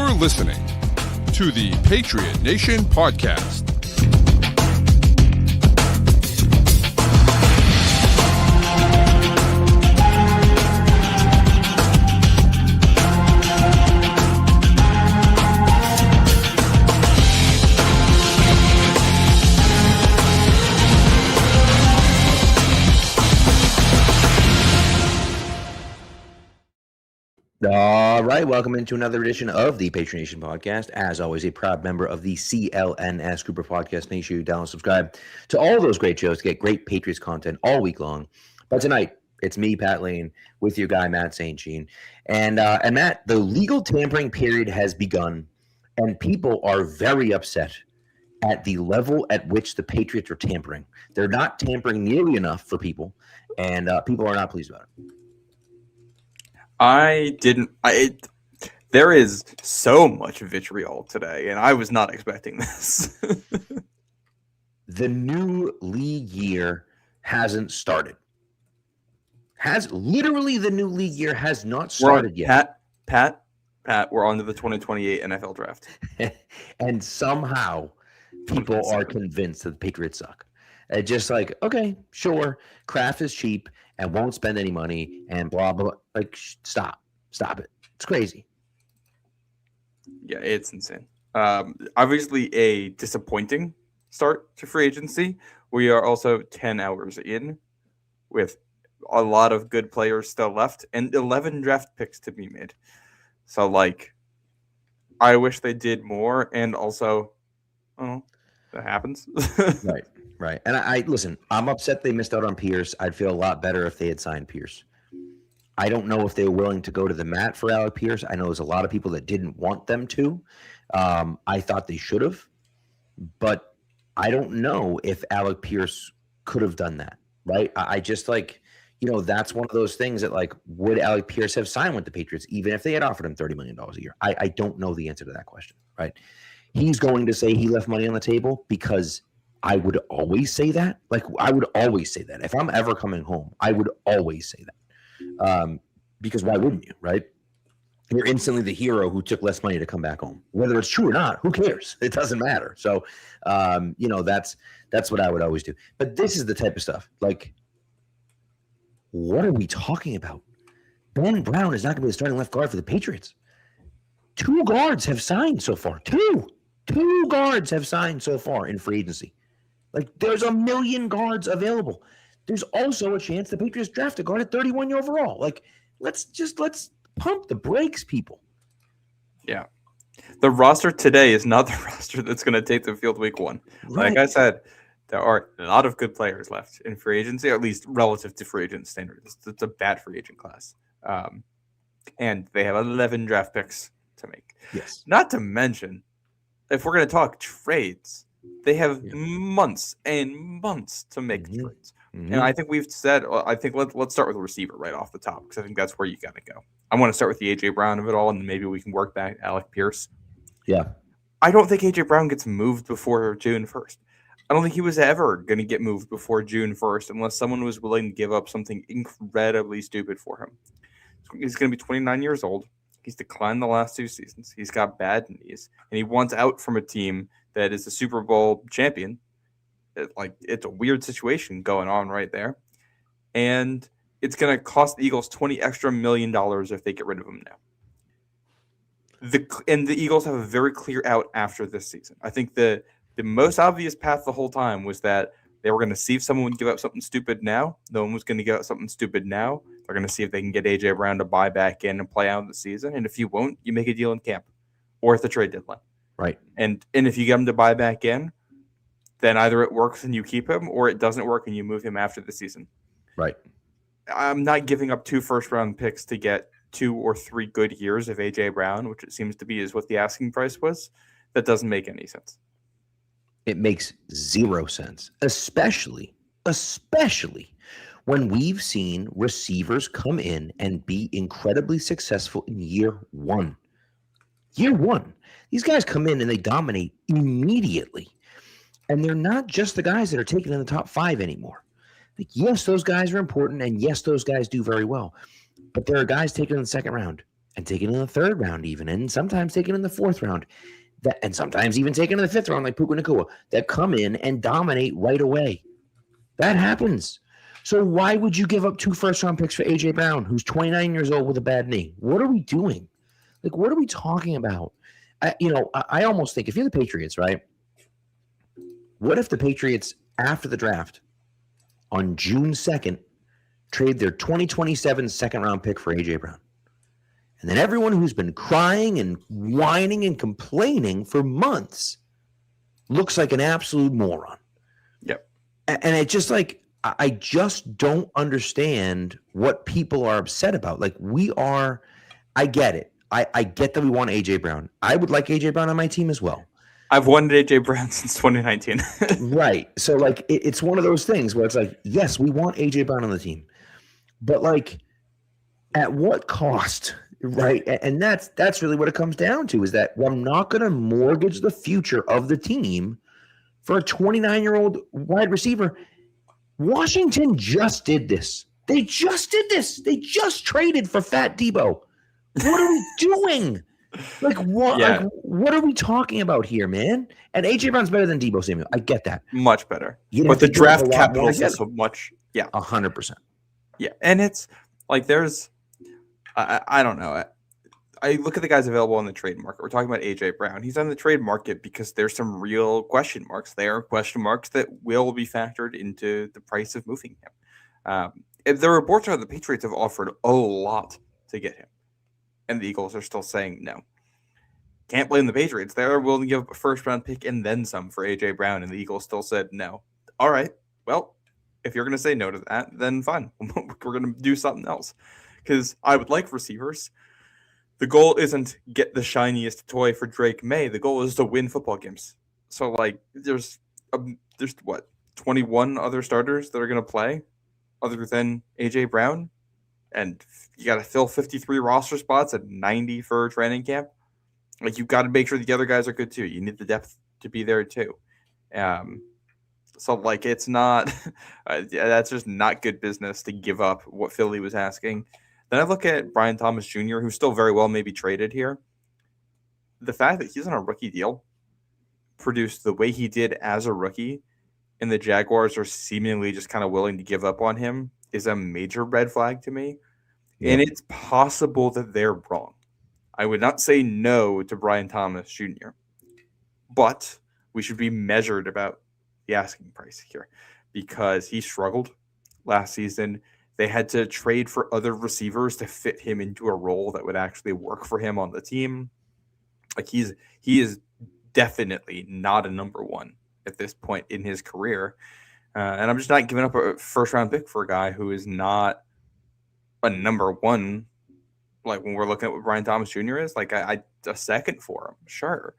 You're listening to the Patriot Nation podcast. All right, welcome into another edition of the Patriot Nation podcast. As always, a proud member of the CLNS group of podcast. Make sure you download and subscribe to all those great shows to get great Patriots content all week long. But tonight, it's me, Pat Lane, with your guy, Matt St. Jean. And Matt, the legal tampering period has begun, and people are very upset at the level at which the Patriots are tampering. They're not tampering nearly enough for people, and people are not pleased about it. There is so much vitriol today, and I was not expecting this. The new league year hasn't started. The new league year has not started yet. Pat, we're on to the 2028 NFL draft. And somehow people are convinced that the Patriots suck. It's just like, okay, sure, Kraft is cheap and won't spend any money and blah, blah, blah. Like, stop it. It's crazy. Yeah, it's insane. Obviously a disappointing start to free agency. We are also 10 hours in with a lot of good players still left and 11 draft picks to be made. So, like, I wish they did more, and also, that happens. Right. And I listen, I'm upset they missed out on Pierce. I'd feel a lot better if they had signed Pierce. I don't know if they were willing to go to the mat for Alec Pierce. I know there's a lot of people that didn't want them to. I thought they should have, but I don't know if Alec Pierce could have done that, right? I just that's one of those things that, like, would Alec Pierce have signed with the Patriots even if they had offered him $30 million a year? I don't know the answer to that question, right? He's going to say he left money on the table because I would always say that. Like, I would always say that. If I'm ever coming home, I would always say that. Because why wouldn't you, right? You're instantly the hero who took less money to come back home. Whether it's true or not, who cares? It doesn't matter. So, that's what I would always do. But this is the type of stuff. Like, what are we talking about? Ben Brown is not going to be the starting left guard for the Patriots. 2 guards have signed so far. Two guards have signed so far in free agency. Like, there's a million guards available. There's also a chance the Patriots draft a guard at 31 overall. Like, let's pump the brakes, people. Yeah. The roster today is not the roster that's going to take the field week 1. Right. Like I said, there are a lot of good players left in free agency, or at least relative to free agent standards. It's a bad free agent class. And they have 11 draft picks to make. Yes. Not to mention, if we're going to talk trades, they have months and months to make trades. Mm-hmm. And I think we've said, let's start with a receiver right off the top, because I think that's where you got to go. I want to start with the A.J. Brown of it all, and maybe we can work back Alec Pierce. Yeah. I don't think A.J. Brown gets moved before June 1st. I don't think he was ever going to get moved before June 1st unless someone was willing to give up something incredibly stupid for him. He's going to be 29 years old. He's declined the last 2 seasons. He's got bad knees, and he wants out from a team that is the Super Bowl champion. It's a weird situation going on right there. And it's going to cost the Eagles $20 million if they get rid of him now. The Eagles have a very clear out after this season. I think the most obvious path the whole time was that they were going to see if someone would give up something stupid now. No one was going to give up something stupid now. They're going to see if they can get A.J. Brown to buy back in and play out the season. And if you won't, you make a deal in camp or at the trade deadline. Right. And if you get him to buy back in, then either it works and you keep him, or it doesn't work and you move him after the season. Right. I'm not giving up 2 first-round picks to get 2 or 3 good years of A.J. Brown, which it seems to be is what the asking price was. That doesn't make any sense. It makes 0 sense, especially when we've seen receivers come in and be incredibly successful in year 1. Year 1. These guys come in and they dominate immediately. And they're not just the guys that are taken in the top 5 anymore. Like, yes, those guys are important, and yes, those guys do very well. But there are guys taken in the second round and taken in the third round, even, and sometimes taken in the fourth round, and sometimes even taken in the fifth round, like Puka Nacua, that come in and dominate right away. That happens. So why would you give up 2 first-round picks for A.J. Brown, who's 29 years old with a bad knee? What are we doing? Like, what are we talking about? I almost think if you're the Patriots, right? What if the Patriots, after the draft, on June 2nd, trade their 2027 second-round pick for A.J. Brown? And then everyone who's been crying and whining and complaining for months looks like an absolute moron. Yep. And it just like, I just don't understand what people are upset about. Like I get it. I get that we want A.J. Brown. I would like A.J. Brown on my team as well. I've wanted A.J. Brown since 2019. Right. So like it's one of those things where it's like, yes, we want A.J. Brown on the team. But like, at what cost? Right. And that's really what it comes down to, is that I'm not going to mortgage the future of the team for a 29-year-old wide receiver. Washington just did this. They just did this. They just traded for Fat Debo. What are we doing? Like what? Yeah. Like, what are we talking about here, man? And AJ Brown's better than Debo Samuel. I get that. Much better. You'd But have to the give up a draft lot capital more. is also much. Yeah. 100%. Yeah. And it's like there's I don't know. I look at the guys available on the trade market. We're talking about A.J. Brown. He's on the trade market because there's some real question marks there, question marks that will be factored into the price of moving him. If the reports are the Patriots have offered a lot to get him, and the Eagles are still saying no. Can't blame the Patriots. They're willing to give up a first-round pick and then some for A.J. Brown, and the Eagles still said no. All right, well, if you're going to say no to that, then fine. We're going to do something else. Because I would like receivers. The goal isn't get the shiniest toy for Drake May. The goal is to win football games. So, like, there's 21 other starters that are going to play other than A.J. Brown? And you got to fill 53 roster spots at 90 for training camp. Like, you've got to make sure the other guys are good, too. You need the depth to be there, too. So, like, it's not that's just not good business to give up what Philly was asking. Then I look at Brian Thomas Jr., who still very well may be traded here. The fact that he's on a rookie deal, produced the way he did as a rookie, and the Jaguars are seemingly just kind of willing to give up on him is a major red flag to me. Yep. And it's possible that they're wrong. I would not say no to Brian Thomas Jr., but we should be measured about the asking price here because he struggled last season. They had to trade for other receivers to fit him into a role that would actually work for him on the team. Like he is definitely not a number one at this point in his career. And I'm just not giving up a first round pick for a guy who is not a number one. Like when we're looking at what Brian Thomas Jr. is, like I a second for him, sure.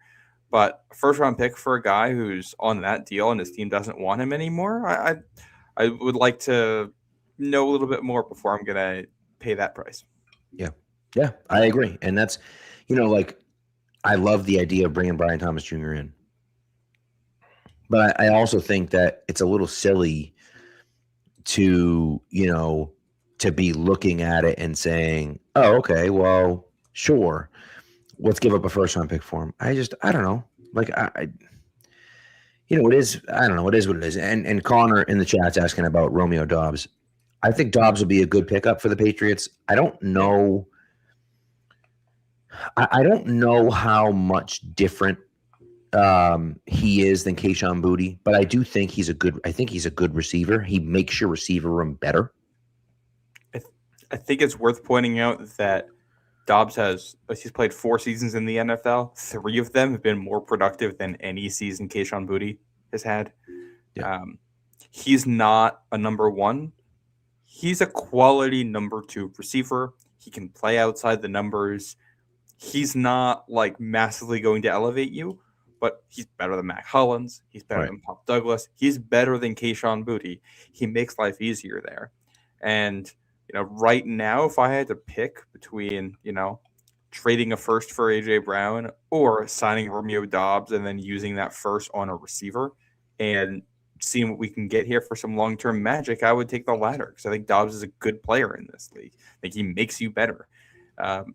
But a first round pick for a guy who's on that deal and his team doesn't want him anymore, I would like to know a little bit more before I'm going to pay that price. Yeah. Yeah, I agree. And that's, like I love the idea of bringing Brian Thomas Jr. in. But I also think that it's a little silly to, to be looking at it and saying, oh, okay, well, sure. Let's give up a first round pick for him. I don't know. Like, it is, I don't know. It is what it is. And Connor in the chat's asking about Romeo Doubs. I think Doubs will be a good pickup for the Patriots. I don't know. I don't know how much different he is than Kayshon Boutte, but I do think he's a good receiver. He makes your receiver room better. I think it's worth pointing out that Doubs he's played 4 seasons in the NFL. 3 of them have been more productive than any season Kayshon Boutte has had. Yeah. He's not a number one. He's a quality number 2 receiver. He can play outside the numbers. He's not like massively going to elevate you, but he's better than Mac Hollins. He's better than Pop Douglas. He's better than Kayshon Boutte. He makes life easier there. And, right now, if I had to pick between, trading a first for A.J. Brown or signing Romeo Doubs and then using that first on a receiver and seeing what we can get here for some long-term magic, I would take the latter because I think Doubs is a good player in this league. I think he makes you better.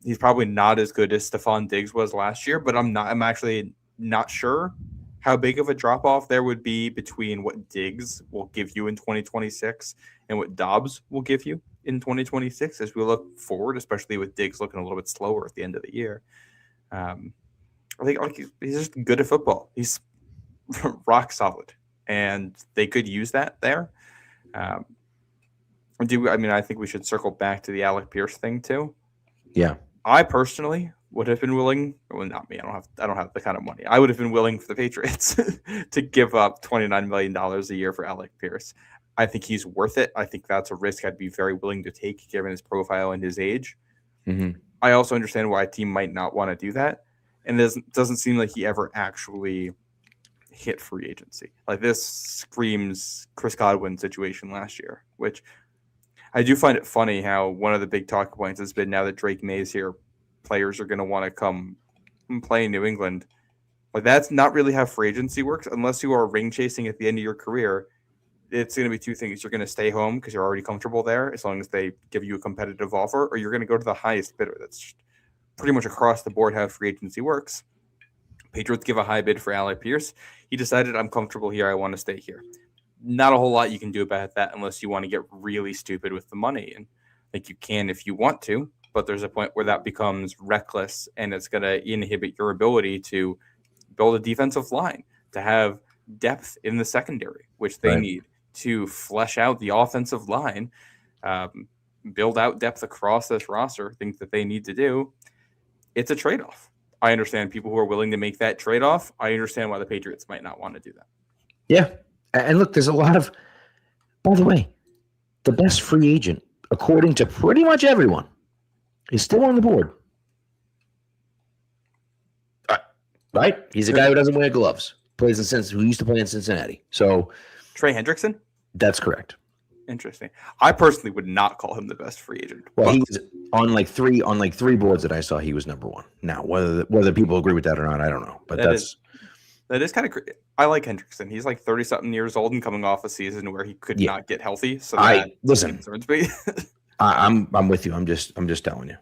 He's probably not as good as Stephon Diggs was last year, but I'm actually not sure how big of a drop off there would be between what Diggs will give you in 2026 and what Dobbs will give you in 2026 as we look forward, especially with Diggs looking a little bit slower at the end of the year. I think he's just good at football. He's rock solid, and they could use that there. I think we should circle back to the Alec Pierce thing too. Yeah. I personally would have been willing. Well, not me. I don't have the kind of money. I would have been willing for the Patriots to give up $29 million a year for Alec Pierce. I think he's worth it. I think that's a risk I'd be very willing to take given his profile and his age. Mm-hmm. I also understand why a team might not want to do that. And it doesn't seem like he ever actually hit free agency. Like this screams Chris Godwin situation last year, which I do find it funny how one of the big talking points has been now that Drake May's here, players are going to want to come and play in New England. Like that's not really how free agency works unless you are ring chasing at the end of your career. It's going to be two things. You're going to stay home because you're already comfortable there as long as they give you a competitive offer, or you're going to go to the highest bidder. That's pretty much across the board how free agency works. Patriots give a high bid for Alec Pierce. He decided, I'm comfortable here. I want to stay here. Not a whole lot you can do about that unless you want to get really stupid with the money. And like you can if you want to, but there's a point where that becomes reckless and it's going to inhibit your ability to build a defensive line, to have depth in the secondary, which they need, to flesh out the offensive line, build out depth across this roster, things that they need to do. It's a trade-off. I understand people who are willing to make that trade-off. I understand why the Patriots might not want to do that. Yeah. And look, there's a lot of, by the way, the best free agent, according to pretty much everyone, is still on the board. Right? He's a guy who doesn't wear gloves, who used to play in Cincinnati. So Trey Hendrickson? That's correct. Interesting. I personally would not call him the best free agent. Well, he was on like three boards that I saw. He was number one. Now, whether people agree with that or not, I don't know. But that is kind of crazy. I like Hendrickson. He's like 30-something years old and coming off a season where he could not get healthy. So listen. Concerns me. I'm with you. I'm just telling you.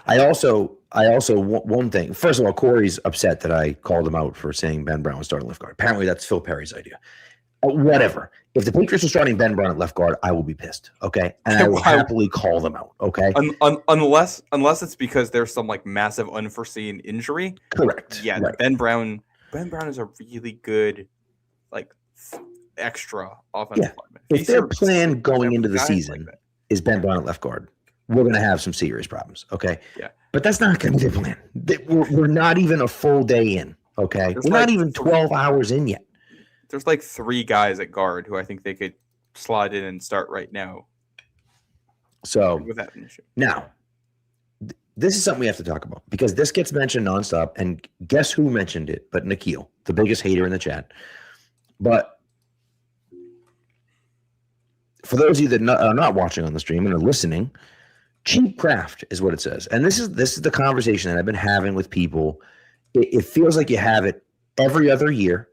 I also one thing. First of all, Corey's upset that I called him out for saying Ben Brown was starting left guard. Apparently, that's Phil Perry's idea. Whatever. If the Patriots are starting Ben Brown at left guard, I will be pissed. Okay, and I will happily call them out. Okay, unless it's because there's some like massive unforeseen injury. Correct. Yeah, right. Ben Brown is a really good like extra offensive lineman. If their plan going into the season is Ben Brown at left guard, we're going to have some serious problems. Okay. Yeah. But that's not going to be their plan. We're not even a full day in. Okay. We're not even 12 hours in yet. There's like 3 guys at guard who I think they could slide in and start right now. So with that issue. Now, this is something we have to talk about because this gets mentioned nonstop. And guess who mentioned it? But Nikhil, the biggest hater in the chat. But for those of you that are not watching on the stream and are listening, cheap craft is what it says. And this is the conversation that I've been having with people. It feels like you have it every other year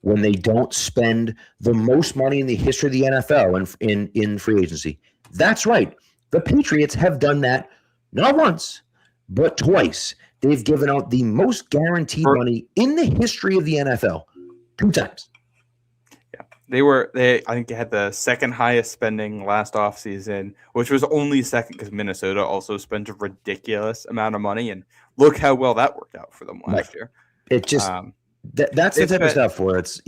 when they don't spend the most money in the history of the NFL in free agency. That's right. The Patriots have done that not once, but twice. They've given out the most guaranteed money in the history of the NFL 2 times. Yeah, I think they had the second highest spending last offseason, which was only second because Minnesota also spent a ridiculous amount of money. And look how well that worked out for them last year. It just that's the type of stuff where it's,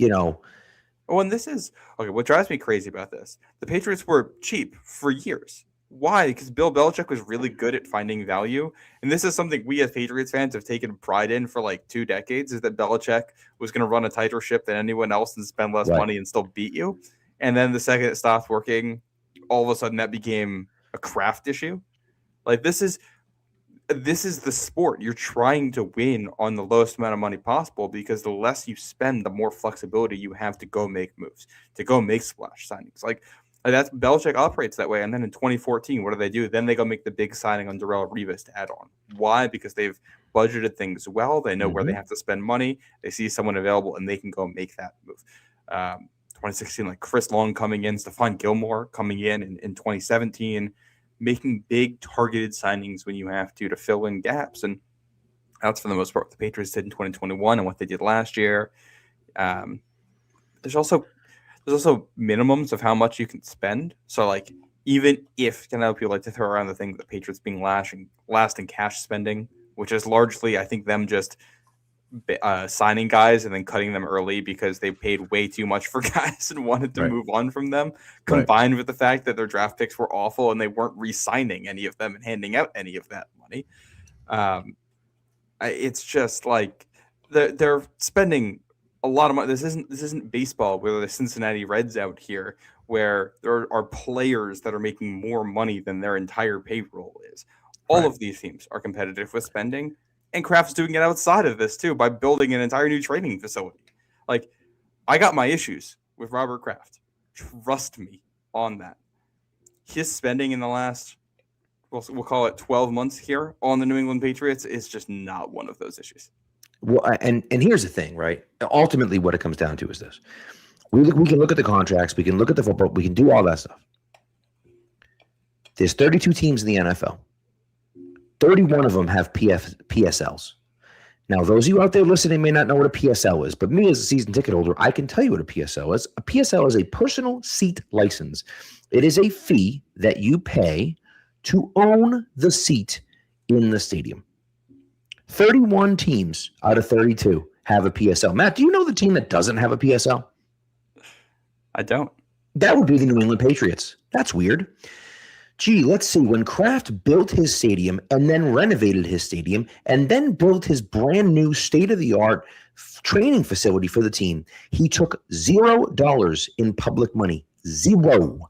Oh, and this is okay. What drives me crazy about this, the Patriots were cheap for years. Why? Because Bill Belichick was really good at finding value. And this is something we as Patriots fans have taken pride in for like 2 decades, is that Belichick was going to run a tighter ship than anyone else and spend less money and still beat you. And then the second it stopped working, all of a sudden that became a craft issue. Like this is the sport. You're trying to win on the lowest amount of money possible because the less you spend, the more flexibility you have to go make moves, to go make splash signings. Like that's Belichick operates that way. And then in 2014, what do? Then they go make the big signing on Darrelle Revis to add on. Why? Because they've budgeted things well. They know where they have to spend money. They see someone available and they can go make that move. 2016, like Chris Long coming in, Stephon Gilmore coming in 2017. making big targeted signings when you have to fill in gaps. And that's for the most part what the Patriots did in 2021 and what they did last year. There's also minimums of how much you can spend. So like, even if, I know people like to throw around the thing that the Patriots being last in cash spending, which is largely, I think, them just signing guys and then cutting them early because they paid way too much for guys and wanted to move on from them, combined with the fact that their draft picks were awful and they weren't re-signing any of them and handing out any of that money. It's just like they're spending a lot of money. This isn't baseball where the Cincinnati Reds out here, where there are players that are making more money than their entire payroll is. All of these teams are competitive with spending, and Kraft's doing it outside of this too by building an entire new training facility. Like, I got my issues with Robert Kraft. Trust me on that. His spending in the last, we'll call it 12 months here on the New England Patriots is just not one of those issues. Well, and here's the thing, right? Ultimately, what it comes down to is this. We can look at the contracts. We can look at the football. We can do all that stuff. There's 32 teams in the NFL. 31 of them have PSLs. Now, those of you out there listening may not know what a PSL is, but me as a season ticket holder, I can tell you what a PSL is. A PSL is a personal seat license. It is a fee that you pay to own the seat in the stadium. 31 teams out of 32 have a PSL. Matt, do you know the team that doesn't have a PSL? I don't. That would be the New England Patriots. That's weird. Gee, let's see. When Kraft built his stadium and then renovated his stadium and then built his brand new state-of-the-art training facility for the team, he took $0 in public money. 0.0.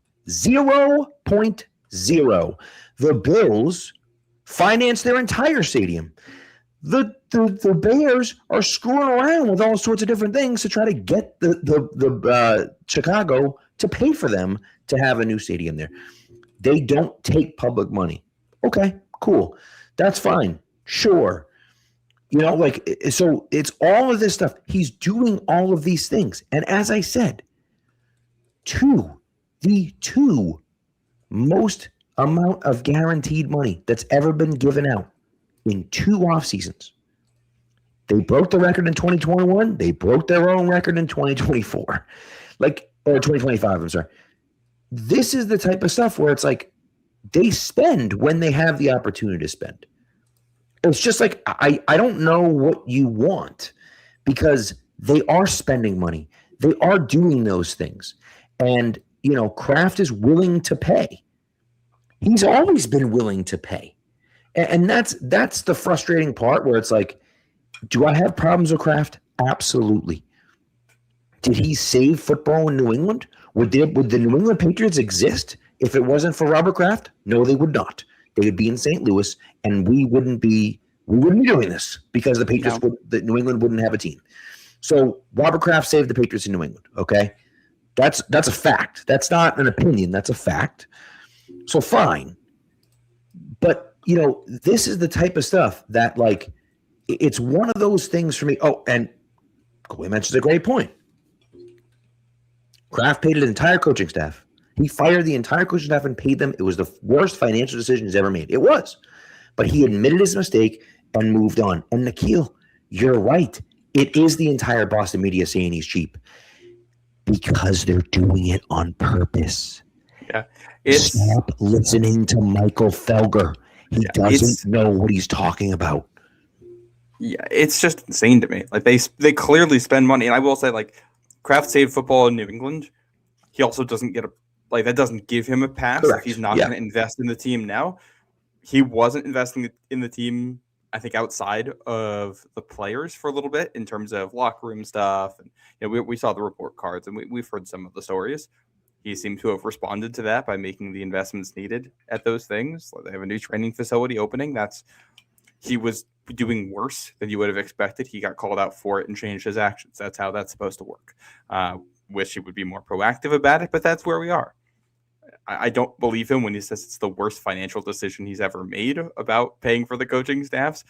The Bills financed their entire stadium. The Bears are screwing around with all sorts of different things to try to get the Chicago to pay for them to have a new stadium there. They don't take public money. Okay, cool. That's fine. Sure. You know, like, so it's all of this stuff. He's doing all of these things. And as I said, the two most amount of guaranteed money that's ever been given out in 2 off seasons. They broke the record in 2021. They broke their own record in 2024. Or 2025, I'm sorry. This is the type of stuff where it's like they spend when they have the opportunity to spend. It's just like, I don't know what you want, because they are spending money. They are doing those things. And, you know, Kraft is willing to pay. He's always been willing to pay. And that's the frustrating part, where it's like, do I have problems with Kraft? Absolutely. Did he save football in New England? Would the New England Patriots exist if it wasn't for Robert Kraft? No, they would not. They would be in St. Louis, and we wouldn't be doing this, because the Patriots New England wouldn't have a team. So Robert Kraft saved the Patriots in New England. Okay, that's a fact. That's not an opinion. That's a fact. So fine, but you know, this is the type of stuff that, like, it's one of those things for me. Oh, and Kawhi mentions a great point. Kraft paid an entire coaching staff. He fired the entire coaching staff and paid them. It was the worst financial decision he's ever made. It was. But he admitted his mistake and moved on. And Nikhil, you're right. It is the entire Boston media saying he's cheap, because they're doing it on purpose. Yeah. Stop listening to Michael Felger. He doesn't know what he's talking about. Yeah, it's just insane to me. Like, they clearly spend money. And I will say, like, Kraft saved football in New England. He also doesn't get that doesn't give him a pass. Correct. If he's not going to invest in the team now. He wasn't investing in the team, I think, outside of the players for a little bit in terms of locker room stuff. And you know, we saw the report cards, and we've heard some of the stories. He seemed to have responded to that by making the investments needed at those things. They have a new training facility opening. He was doing worse than you would have expected. He got called out for it and changed his actions. That's how that's supposed to work. Wish he would be more proactive about it, but that's where we are. I don't believe him when he says it's the worst financial decision he's ever made about paying for the coaching staffs.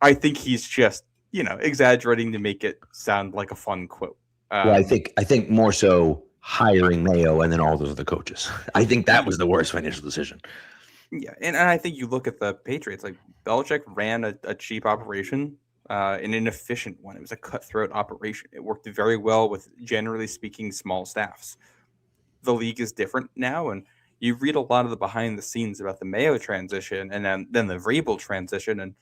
I think he's just, you know, exaggerating to make it sound like a fun quote. I think more so hiring Mayo and then all those other coaches. I think that was the worst financial decision. Yeah, and I think you look at the Patriots, like Belichick ran a cheap operation, an inefficient one. It was a cutthroat operation. It worked very well with, generally speaking, small staffs. The league is different now, and you read a lot of the behind the scenes about the Mayo transition and then the Vrabel transition, and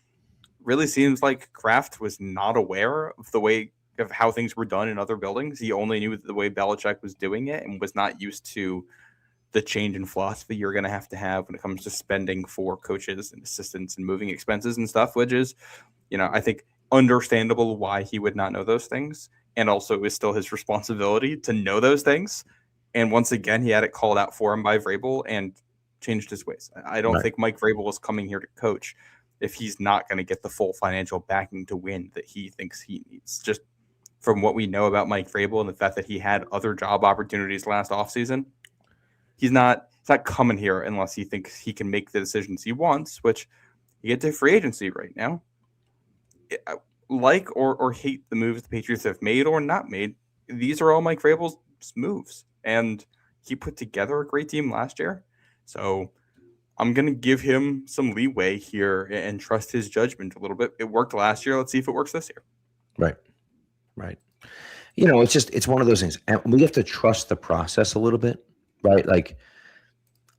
really seems like Kraft was not aware of the way of how things were done in other buildings. He only knew the way Belichick was doing it and was not used to the change in philosophy you're going to have when it comes to spending for coaches and assistants and moving expenses and stuff, which is, I think understandable why he would not know those things. And also it was still his responsibility to know those things. And once again, he had it called out for him by Vrabel and changed his ways. I don't think Mike Vrabel is coming here to coach if he's not going to get the full financial backing to win that he thinks he needs. Just from what we know about Mike Vrabel and the fact that he had other job opportunities last offseason, he's not coming here unless he thinks he can make the decisions he wants, which you get to free agency right now. Like or hate the moves the Patriots have made or not made, these are all Mike Vrabel's moves. And he put together a great team last year. So I'm going to give him some leeway here and trust his judgment a little bit. It worked last year. Let's see if it works this year. Right. It's one of those things. And we have to trust the process a little bit, right? Like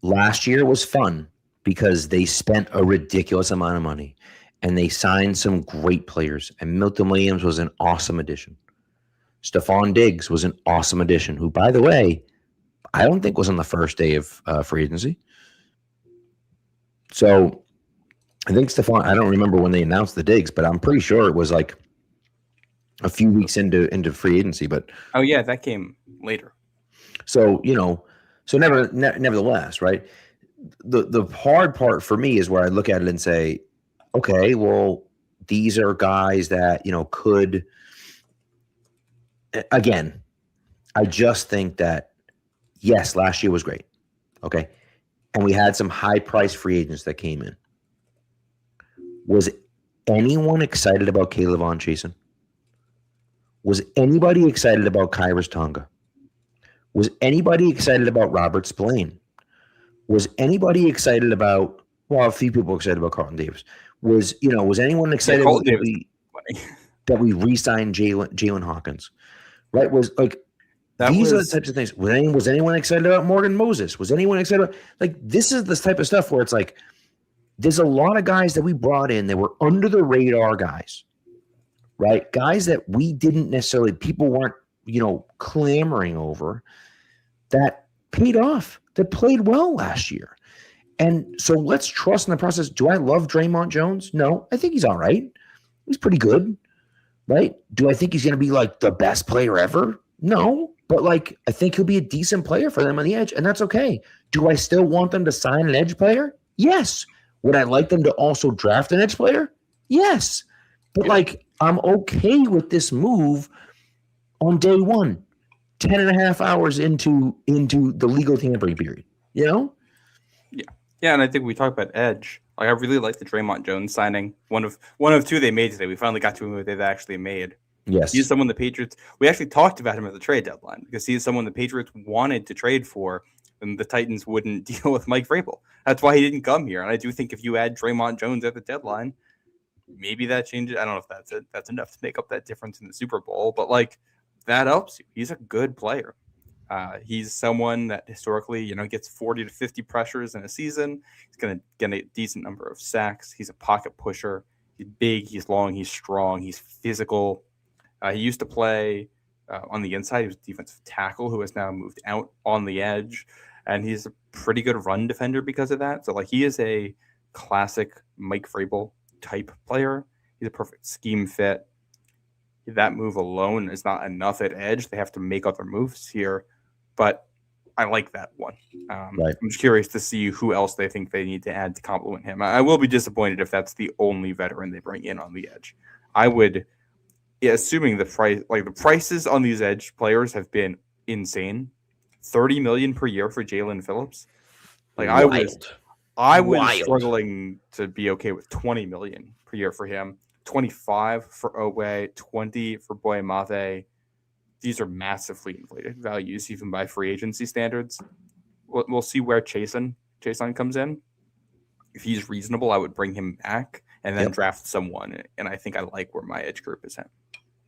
last year was fun because they spent a ridiculous amount of money and they signed some great players. And Milton Williams was an awesome addition. Stephon Diggs was an awesome addition, who, by the way, I don't think was on the first day of free agency. So I think Stephon, I don't remember when they announced the Diggs, but I'm pretty sure it was like a few weeks into free agency. But oh yeah, that came later. So nevertheless, right? The hard part for me is where I look at it and say, okay, well, these are guys that could. Again, I just think that yes, last year was great, okay, and we had some high-priced free agents that came in. Was anyone excited about Caleb Von Chasen? Was anybody excited about Kyrus Tonga? Was anybody excited about Robert Spillane? Was anybody excited about? Well, a few people excited about Carlton Davis. Was anyone excited that we re-signed Jalen Hawkins? Right? Was like these are the types of things. Was anyone excited about Morgan Moses? Was anyone excited about this is the type of stuff where it's like there's a lot of guys that we brought in that were under the radar guys, right? Guys that we didn't necessarily, people weren't, clamoring over, that paid off, that played well last year. And so let's trust in the process. Do I love Draymond Jones? No, I think he's all right. He's pretty good, right? Do I think he's going to be like the best player ever? No, but I think he'll be a decent player for them on the edge, and that's okay. Do I still want them to sign an edge player? Yes. Would I like them to also draft an edge player? Yes. But I'm okay with this move on day one, 10 and a half hours into the legal tampering period, Yeah. Yeah, and I think we talk about edge. I really like the Draymond Jones signing. One of two they made today. We finally got to a move they've actually made. Yes. He's someone the Patriots, we actually talked about him at the trade deadline because he's someone the Patriots wanted to trade for, and the Titans wouldn't deal with Mike Vrabel. That's why he didn't come here. And I do think if you add Draymond Jones at the deadline, maybe that changes. I don't know if that's enough to make up that difference in the Super Bowl, but that helps you. He's a good player. He's someone that historically, gets 40 to 50 pressures in a season. He's going to get a decent number of sacks. He's a pocket pusher. He's big. He's long. He's strong. He's physical. He used to play on the inside. He was a defensive tackle who has now moved out on the edge, and he's a pretty good run defender because of that. So he is a classic Mike Vrabel type player. He's a perfect scheme fit. That move alone is not enough at edge. They have to make other moves here, but I like that one. Right. I'm just curious to see who else they think they need to add to complement him. I will be disappointed if that's the only veteran they bring in on the edge. I would, assuming the price, the prices on these edge players have been insane. $30 million per year for Jalen Phillips. I was struggling to be okay with $20 million per year for him. 25 for Owe, 20 for Boyamate. These are massively inflated values, even by free agency standards. We'll see where Chasen comes in. if he's reasonable, I would bring him back and then Yep. draft someone. And I think I like where my edge group is at.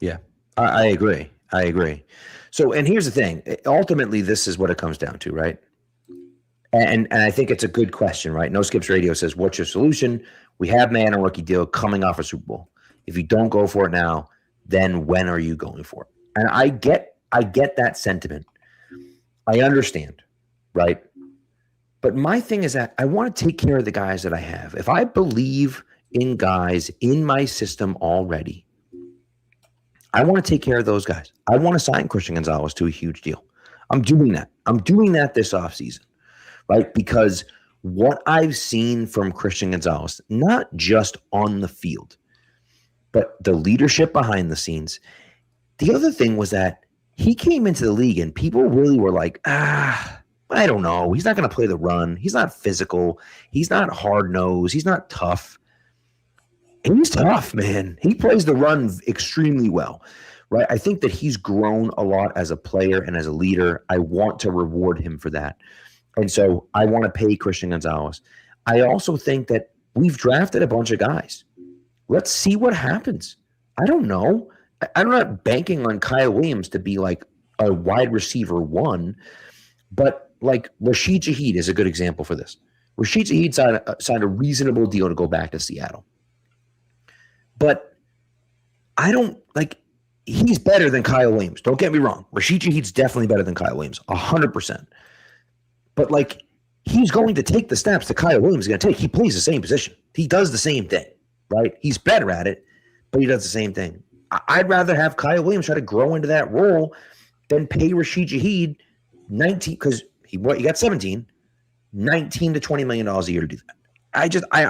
Yeah, I agree. I agree. So, and here's the thing. Ultimately, this is what it comes down to, right? And I think it's a good question, right? No Skips Radio says, "What's your solution?" We have man on a rookie deal coming off a Super Bowl. If you don't go for it now, then when are you going for it? And I get that sentiment. I understand, right? But my thing is that I want to take care of the guys that I have. If I believe in guys in my system already, I want to take care of those guys. I want to sign Christian Gonzalez to a huge deal. I'm doing that. I'm doing that this offseason, right? Because what I've seen from Christian Gonzalez, not just on the field, but the leadership behind the scenes. The other thing was that he came into the league and people really were like, I don't know. He's not going to play the run. He's not physical. He's not hard-nosed. He's not tough. And he's tough, man. He plays the run extremely well, right? I think that he's grown a lot as a player and as a leader. I want to reward him for that. And so I want to pay Christian Gonzalez. I also think that we've drafted a bunch of guys. Let's see what happens. I don't know. I'm not banking on Kyle Williams to be like a wide receiver one, but like Rashid Shaheed is a good example for this. Rashid Shaheed signed a reasonable deal to go back to Seattle. But I don't like he's better than Kyle Williams. Don't get me wrong. Rashid Shaheed's definitely better than Kyle Williams, 100%. But like he's going to take the steps that Kyle Williams is going to take. He plays the same position. He does the same thing, right? He's better at it, but he does the same thing. I'd rather have Kyle Williams try to grow into that role than pay Rashid Shaheed 19 because he got 17, $19 to $20 million a year to do that. I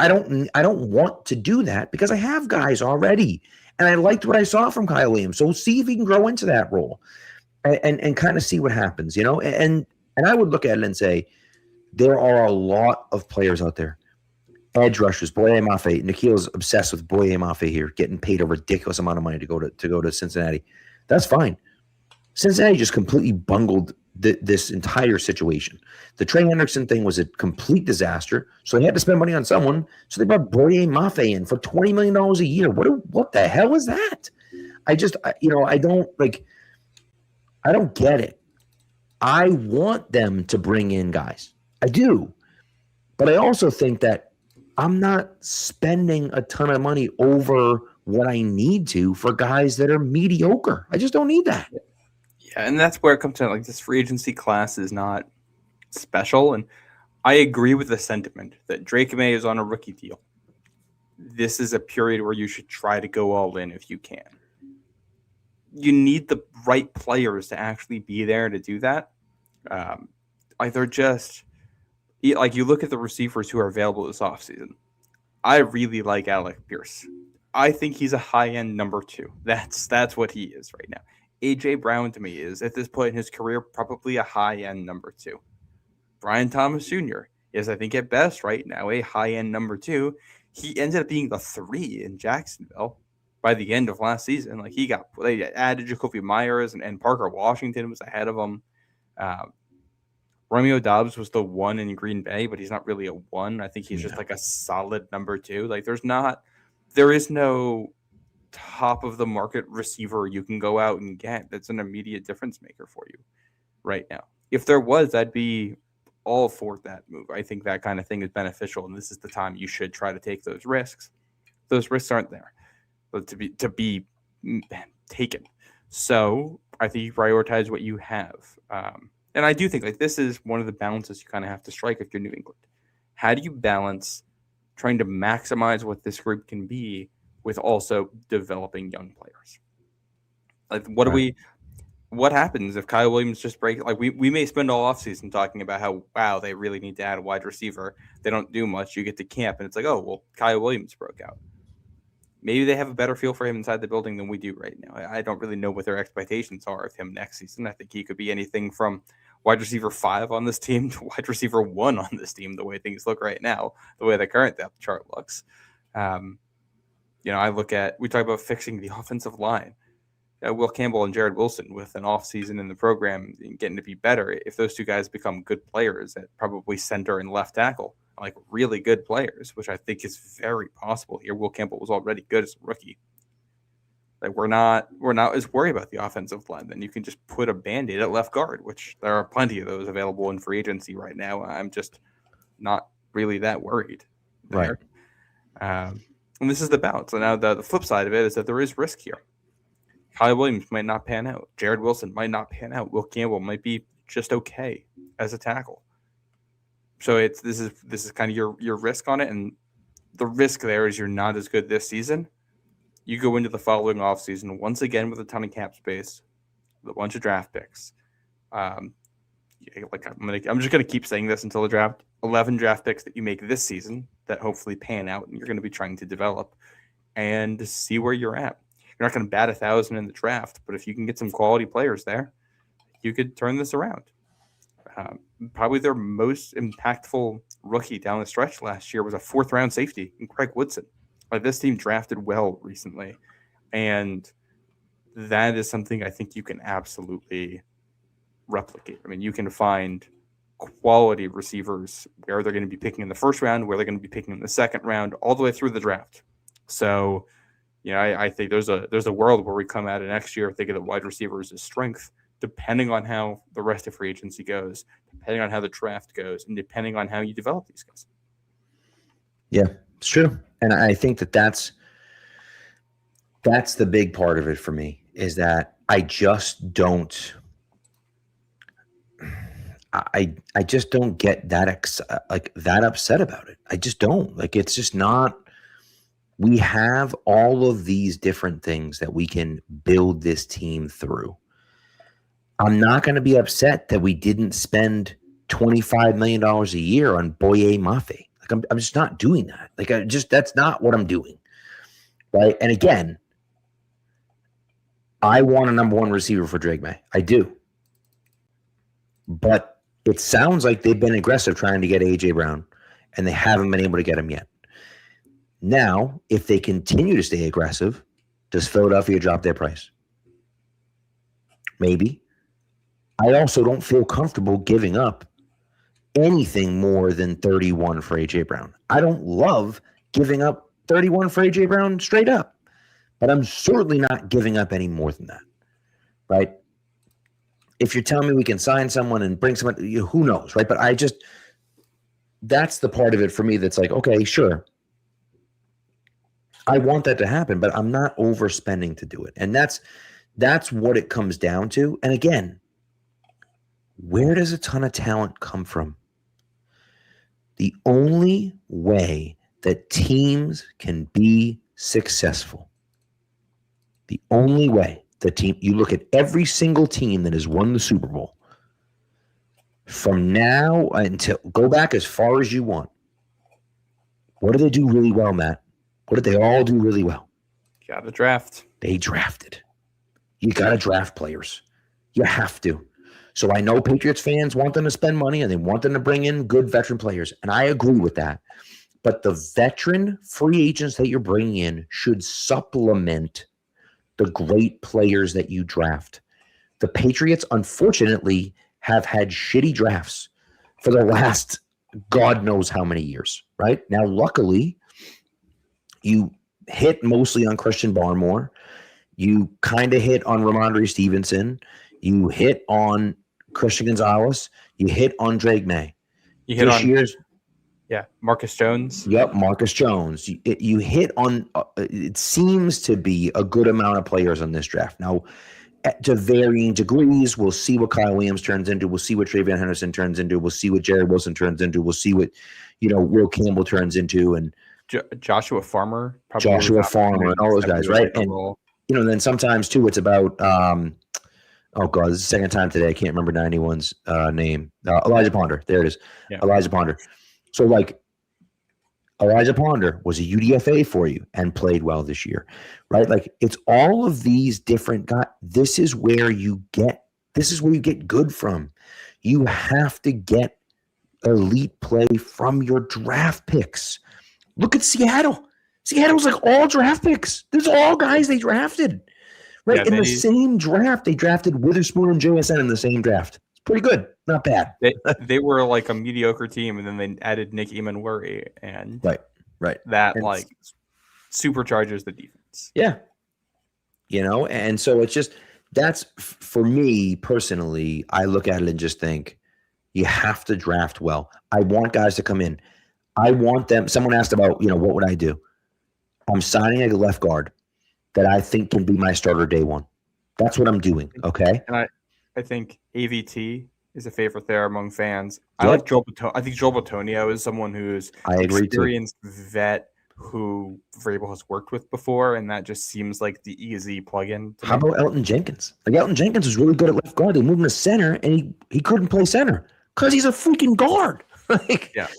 don't want to do that because I have guys already. And I liked what I saw from Kyle Williams. So we'll see if he can grow into that role and kind of see what happens, you know? And I would look at it and say, there are a lot of players out there. Edge rushers, Boye Mafe. Nikhil's obsessed with Boye Mafe here, getting paid a ridiculous amount of money to go to Cincinnati. That's fine. Cincinnati just completely bungled this entire situation. The Trey Hendrickson thing was a complete disaster, so they had to spend money on someone. So they brought Boye Mafe in for $20 million a year. What the hell is that? I don't get it. I want them to bring in guys. I do. But I also think that I'm not spending a ton of money over what I need to for guys that are mediocre. I just don't need that. Yeah, and that's where it comes to like this free agency class is not special. And I agree with the sentiment that Drake May is on a rookie deal. This is a period where you should try to go all in if you can. You need the right players to actually be there to do that. They're just like you look at the receivers who are available this offseason. I really like Alec Pierce. I think he's a high-end number 2. That's what he is right now. A.J. Brown to me is, at this point in his career, probably a high-end number 2. Brian Thomas Jr. is, I think, at best right now, a high-end number 2. He ended up being the 3 in Jacksonville by the end of last season. Like they added Jacoby Myers and Parker Washington was ahead of him. Romeo Doubs was the 1 in Green Bay, but he's not really a 1. I think he's just like a solid number 2. Like there is no top of the market receiver you can go out and get that's an immediate difference maker for you right now. If there was, I'd be all for that move. I think that kind of thing is beneficial, and this is the time you should try to take those risks. Those risks aren't there but to be taken. So I think you prioritize what you have. And I do think like this is one of the balances you kind of have to strike if you're New England. How do you balance trying to maximize what this group can be with also developing young players? Like what happens if Kyle Williams just breaks? Like we may spend all offseason talking about how, wow, they really need to add a wide receiver. They don't do much. You get to camp and it's like, oh, well, Kyle Williams broke out. Maybe they have a better feel for him inside the building than we do right now. I don't really know what their expectations are of him next season. I think he could be anything from wide receiver 5 on this team to wide receiver 1 on this team, the way things look right now, the way the current depth chart looks. We talk about fixing the offensive line. Will Campbell and Jared Wilson with an offseason in the program and getting to be better. If those two guys become good players at probably center and left tackle like really good players, which I think is very possible here. Will Campbell was already good as a rookie. Like we're not as worried about the offensive line. Then you can just put a Band-Aid at left guard, which there are plenty of those available in free agency right now. I'm just not really that worried there. Right. And this is the balance. So now the flip side of it is that there is risk here. Kyle Williams might not pan out. Jared Wilson might not pan out. Will Campbell might be just okay as a tackle. So this is kind of your risk on it, and the risk there is you're not as good this season. You go into the following offseason once again with a ton of cap space, with a bunch of draft picks. I'm just gonna keep saying this until the draft. 11 draft picks that you make this season that hopefully pan out, and you're going to be trying to develop and see where you're at. You're not going to bat 1,000 in the draft, but if you can get some quality players there, you could turn this around. Probably their most impactful rookie down the stretch last year was a 4th-round safety in Craig Woodson. Like this team drafted well recently, and that is something I think you can absolutely replicate. I mean, you can find quality receivers where they're going to be picking in the 1st round, where they're going to be picking in the 2nd round, all the way through the draft. So, I think there's a world where we come out of next year thinking that wide receivers is strength, depending on how the rest of free agency goes, depending on how the draft goes, and depending on how you develop these guys. Yeah, it's true. And I think that's the big part of it for me, is that I just don't get that upset about it. I just don't. Like, it's just not. We have all of these different things that we can build this team through. I'm not going to be upset that we didn't spend $25 million a year on Boye Mafe. Like, I'm just not doing that. Like, that's not what I'm doing. Right. And again, I want a number 1 receiver for Drake May. I do. But it sounds like they've been aggressive trying to get A.J. Brown, and they haven't been able to get him yet. Now, if they continue to stay aggressive, does Philadelphia drop their price? Maybe. I also don't feel comfortable giving up anything more than 31 for A.J. Brown. I don't love giving up 31 for A.J. Brown straight up, but I'm certainly not giving up any more than that, right? If you're telling me we can sign someone and bring someone, who knows, right? But that's the part of it for me that's like, okay, sure. I want that to happen, but I'm not overspending to do it. And that's what it comes down to. And again, where does a ton of talent come from? The only way that teams can be successful, the only way, you look at every single team that has won the Super Bowl from now until, go back as far as you want. What do they do really well, Matt? What did they all do really well? Got to draft. They drafted. You got to draft players. You have to. So I know Patriots fans want them to spend money and they want them to bring in good veteran players. And I agree with that. But the veteran free agents that you're bringing in should supplement the great players that you draft. The Patriots, unfortunately, have had shitty drafts for the last God knows how many years, right? Now, luckily, you hit mostly on Christian Barmore. You kind of hit on Ramondre Stevenson. You hit on Christian Gonzalez. You hit on Drake May. You hit on Marcus Jones. Yep, Marcus Jones. You hit on, it seems to be a good amount of players on this draft. Now, to varying degrees, we'll see what Kyle Williams turns into. We'll see what Travion Henderson turns into. We'll see what Jared Wilson turns into. We'll see what, Will Campbell turns into. And Joshua Farmer. And all those guys, right? And, then sometimes, too, it's about, oh, God, this is the second time today. I can't remember 91's name. Elijah Ponder. There it is. Yeah. Elijah Ponder. So, Elijah Ponder was a UDFA for you and played well this year, right? Like, it's all of these different guys. This is where you get good from. You have to get elite play from your draft picks. Look at Seattle. Seattle's like all draft picks. There's all guys they drafted. Right? In the same draft, they drafted Witherspoon and JSN in the same draft. pretty good, not bad. They were like a mediocre team, and then they added Nick Emanwuri, and Right. that And like supercharges the defense. yeah, and so it's just that's for me personally. I look at it and just think you have to draft well. I want guys to come in. I want them. Someone asked about, what would I do? I'm signing a left guard that I think can be my starter day one. That's what I'm doing. Okay. And I think AVT is a favorite there among fans. Yep. I like Joel Batonio. I think Joel Batonio is someone who's experienced vet who Vrabel has worked with before, and that just seems like the easy plug-in. How about Elton Jenkins? Like Elton Jenkins was really good at left guard. They moved him to center, and he couldn't play center because he's a freaking guard.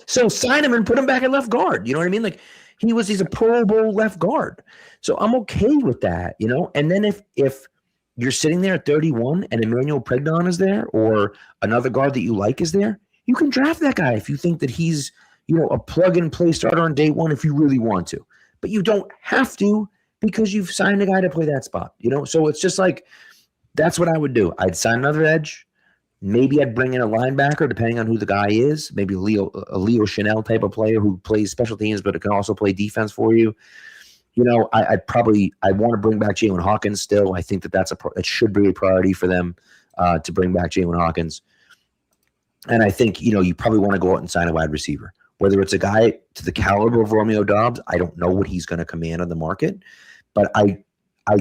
So sign him and put him back at left guard. You know what I mean? Like he's a Pro Bowl left guard. So I'm okay with that, And then if you're sitting there at 31 and Emmanuel Pregnon is there, or another guard that you like is there, you can draft that guy if you think that he's, a plug-and-play starter on day one if you really want to. But you don't have to because you've signed a guy to play that spot, So it's just like that's what I would do. I'd sign another edge. Maybe I'd bring in a linebacker depending on who the guy is. Maybe a Leo Chanel type of player who plays special teams but it can also play defense for you. I want to bring back Jalen Hawkins still. I think that should be a priority for them to bring back Jalen Hawkins. And I think, you probably want to go out and sign a wide receiver. Whether it's a guy to the caliber of Romeo Doubs, I don't know what he's going to command on the market. But I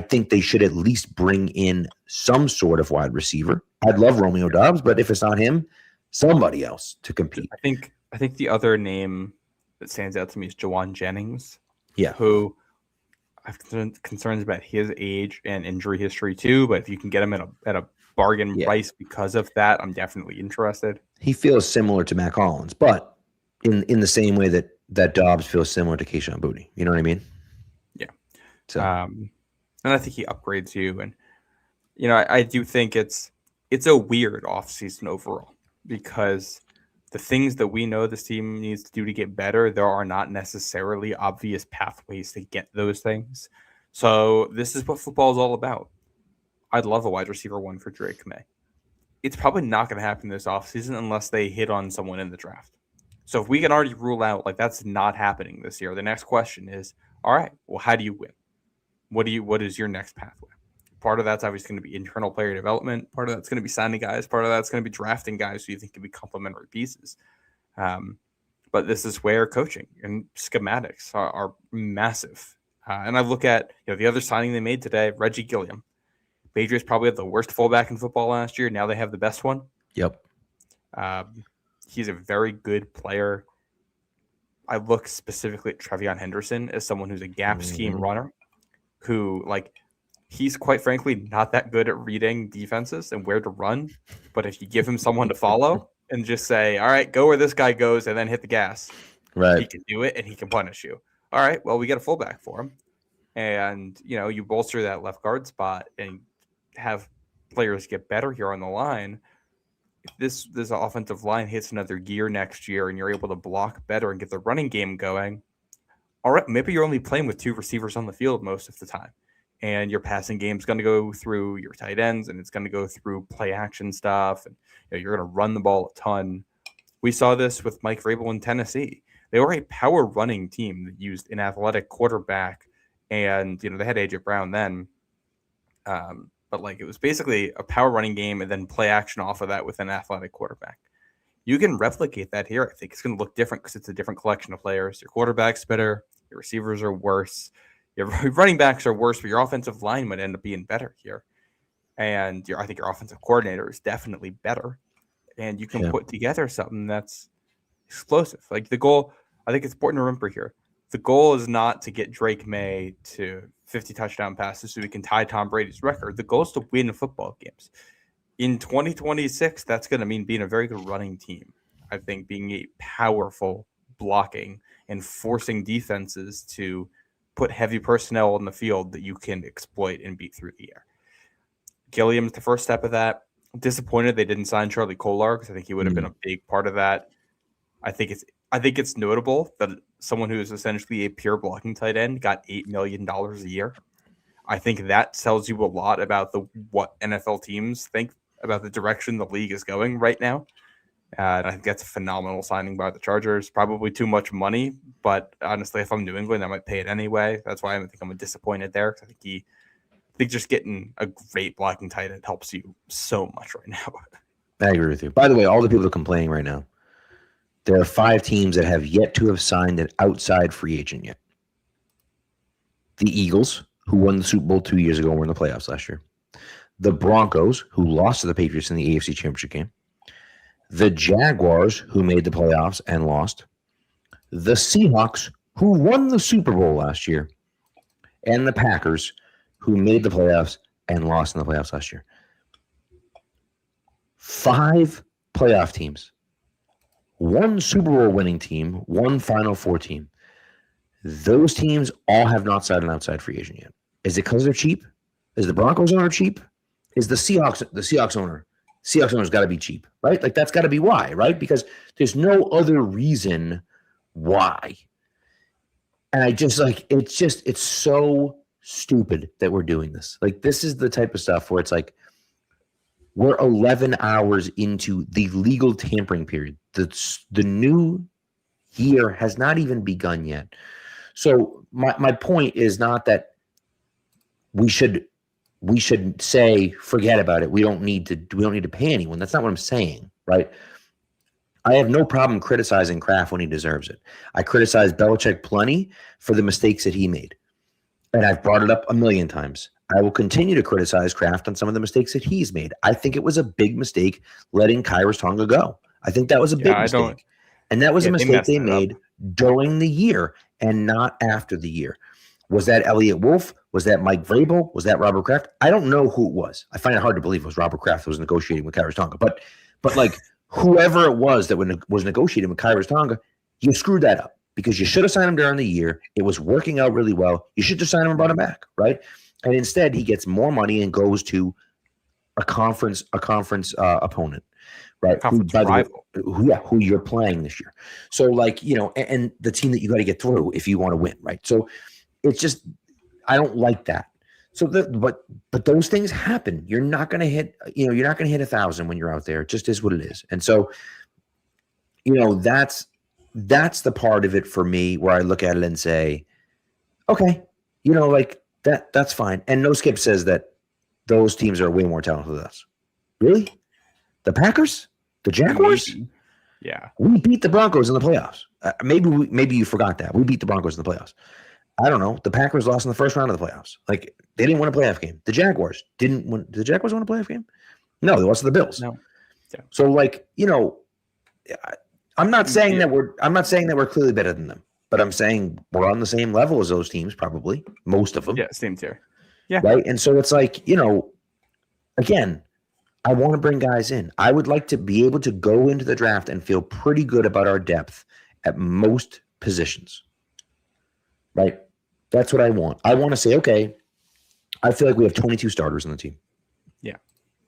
think they should at least bring in some sort of wide receiver. I'd love Romeo Doubs, but if it's not him, somebody else to compete. I think the other name that stands out to me is Jawan Jennings. Yeah. Who I have concerns about his age and injury history too, but if you can get him at a bargain price because of that, I'm definitely interested. He feels similar to Matt Collins, but in the same way that Dobbs feels similar to Kayshon Boutte. You know what I mean? Yeah. So and I think he upgrades you, and I do think it's a weird offseason overall because the things that we know this team needs to do to get better, there are not necessarily obvious pathways to get those things. So this is what football is all about. I'd love a wide receiver one for Drake May. It's probably not going to happen this offseason unless they hit on someone in the draft. So if we can already rule out like that's not happening this year, the next question is, all right, well, how do you win? What is your next pathway? Part of that's obviously going to be internal player development. Part of that's going to be signing guys. Part of that's going to be drafting guys who you think can be complementary pieces. But this is where coaching and schematics are massive. And I look at the other signing they made today, Reggie Gilliam. Patriots probably had the worst fullback in football last year. Now they have the best one. Yep. He's a very good player. I look specifically at Trevion Henderson as someone who's a gap scheme runner who, he's quite frankly not that good at reading defenses and where to run. But if you give him someone to follow and just say, all right, go where this guy goes and then hit the gas, he can do it and he can punish you. All right, well, we got a fullback for him. And, you bolster that left guard spot and have players get better here on the line. If this offensive line hits another gear next year and you're able to block better and get the running game going, all right, maybe you're only playing with two receivers on the field most of the time. And your passing game is going to go through your tight ends and it's going to go through play action stuff. And you're going to run the ball a ton. We saw this with Mike Vrabel in Tennessee. They were a power running team that used an athletic quarterback. And, they had A.J. Brown then. But it was basically a power running game and then play action off of that with an athletic quarterback. You can replicate that here. I think it's going to look different because it's a different collection of players. Your quarterback's better. Your receivers are worse. Your running backs are worse, but your offensive line might end up being better here. And I think your offensive coordinator is definitely better. And you can put together something that's explosive. The goal, I think it's important to remember here. The goal is not to get Drake May to 50 touchdown passes so we can tie Tom Brady's record. The goal is to win football games. In 2026, that's going to mean being a very good running team. I think being a powerful blocking and forcing defenses to put heavy personnel on the field that you can exploit and beat through the air. Gilliam's the first step of that. I'm disappointed they didn't sign Charlie Kolar because I think he would have been a big part of that. I think it's notable that someone who is essentially a pure blocking tight end got $8 million a year. I think that tells you a lot about what NFL teams think about the direction the league is going right now. And I think that's a phenomenal signing by the Chargers. Probably too much money, but honestly, if I'm New England, I might pay it anyway. That's why I think I'm disappointed there. I think just getting a great blocking tight end helps you so much right now. I agree with you. By the way, all the people complaining right now, there are 5 teams that have yet to have signed an outside free agent yet. The Eagles, who won the Super Bowl 2 years ago and were in the playoffs last year. The Broncos, who lost to the Patriots in the AFC Championship game. The Jaguars, who made the playoffs and lost. The Seahawks, who won the Super Bowl last year. And the Packers, who made the playoffs and lost in the playoffs last year. 5 playoff teams. 1 Super Bowl winning team, 1 Final Four team. Those teams all have not signed an outside free agent yet. Is it because they're cheap? Is the Broncos owner cheap? Is the Seahawks owner? Seahawks owner's got to be cheap, right? Like that's got to be why, right? Because there's no other reason why. And I just like it's so stupid that we're doing this. Like this is the type of stuff where it's like we're 11 hours into the legal tampering period. The new year has not even begun yet. So my point is not that we should say forget about it. We don't need to pay anyone. That's not what I'm saying, right? I have no problem criticizing Kraft when he deserves it. I criticize Belichick plenty for the mistakes that he made. And I've brought it up a million times. I will continue to criticize Kraft on some of the mistakes that he's made. I think it was a big mistake letting Kyrus Tonga go. I think that was a big mistake. And that was a mistake they made during the year and not after the year. Was that Elliott Wolf? Was that Mike Vrabel? Was that Robert Kraft? I don't know who it was. I find it hard to believe it was Robert Kraft that was negotiating with Kyrus Tonga. But like whoever it was that was negotiating with Kyrus Tonga, you screwed that up because you should have signed him during the year. It was working out really well. You should just sign him and brought him back, right? And instead, he gets more money and goes to a conference opponent, right? Conference rival. Who you're playing this year. So, like, you know, and the team that you got to get through if you want to win, right? So, it's just I don't like that. So, but those things happen. You're not going to hit, you're not going to hit 1,000 when you're out there. It just is what it is. And so, that's the part of it for me where I look at it and say, okay, like that's fine. And No Skip says that those teams are way more talented than us. Really? The Packers? The Jaguars? Yeah. We beat the Broncos in the playoffs. Maybe you forgot that. We beat the Broncos in the playoffs. I don't know. The Packers lost in the first round of the playoffs. Like, they didn't win a playoff game. The Jaguars didn't win. Did the Jaguars win a playoff game? No, they lost to the Bills. No. Yeah. So, like, I'm not saying that we're clearly better than them, but I'm saying we're on the same level as those teams, probably most of them. Yeah, same tier. Yeah. Right. And so it's like, again, I want to bring guys in. I would like to be able to go into the draft and feel pretty good about our depth at most positions. Right. That's what I want. I want to say, okay, I feel like we have 22 starters on the team. Yeah.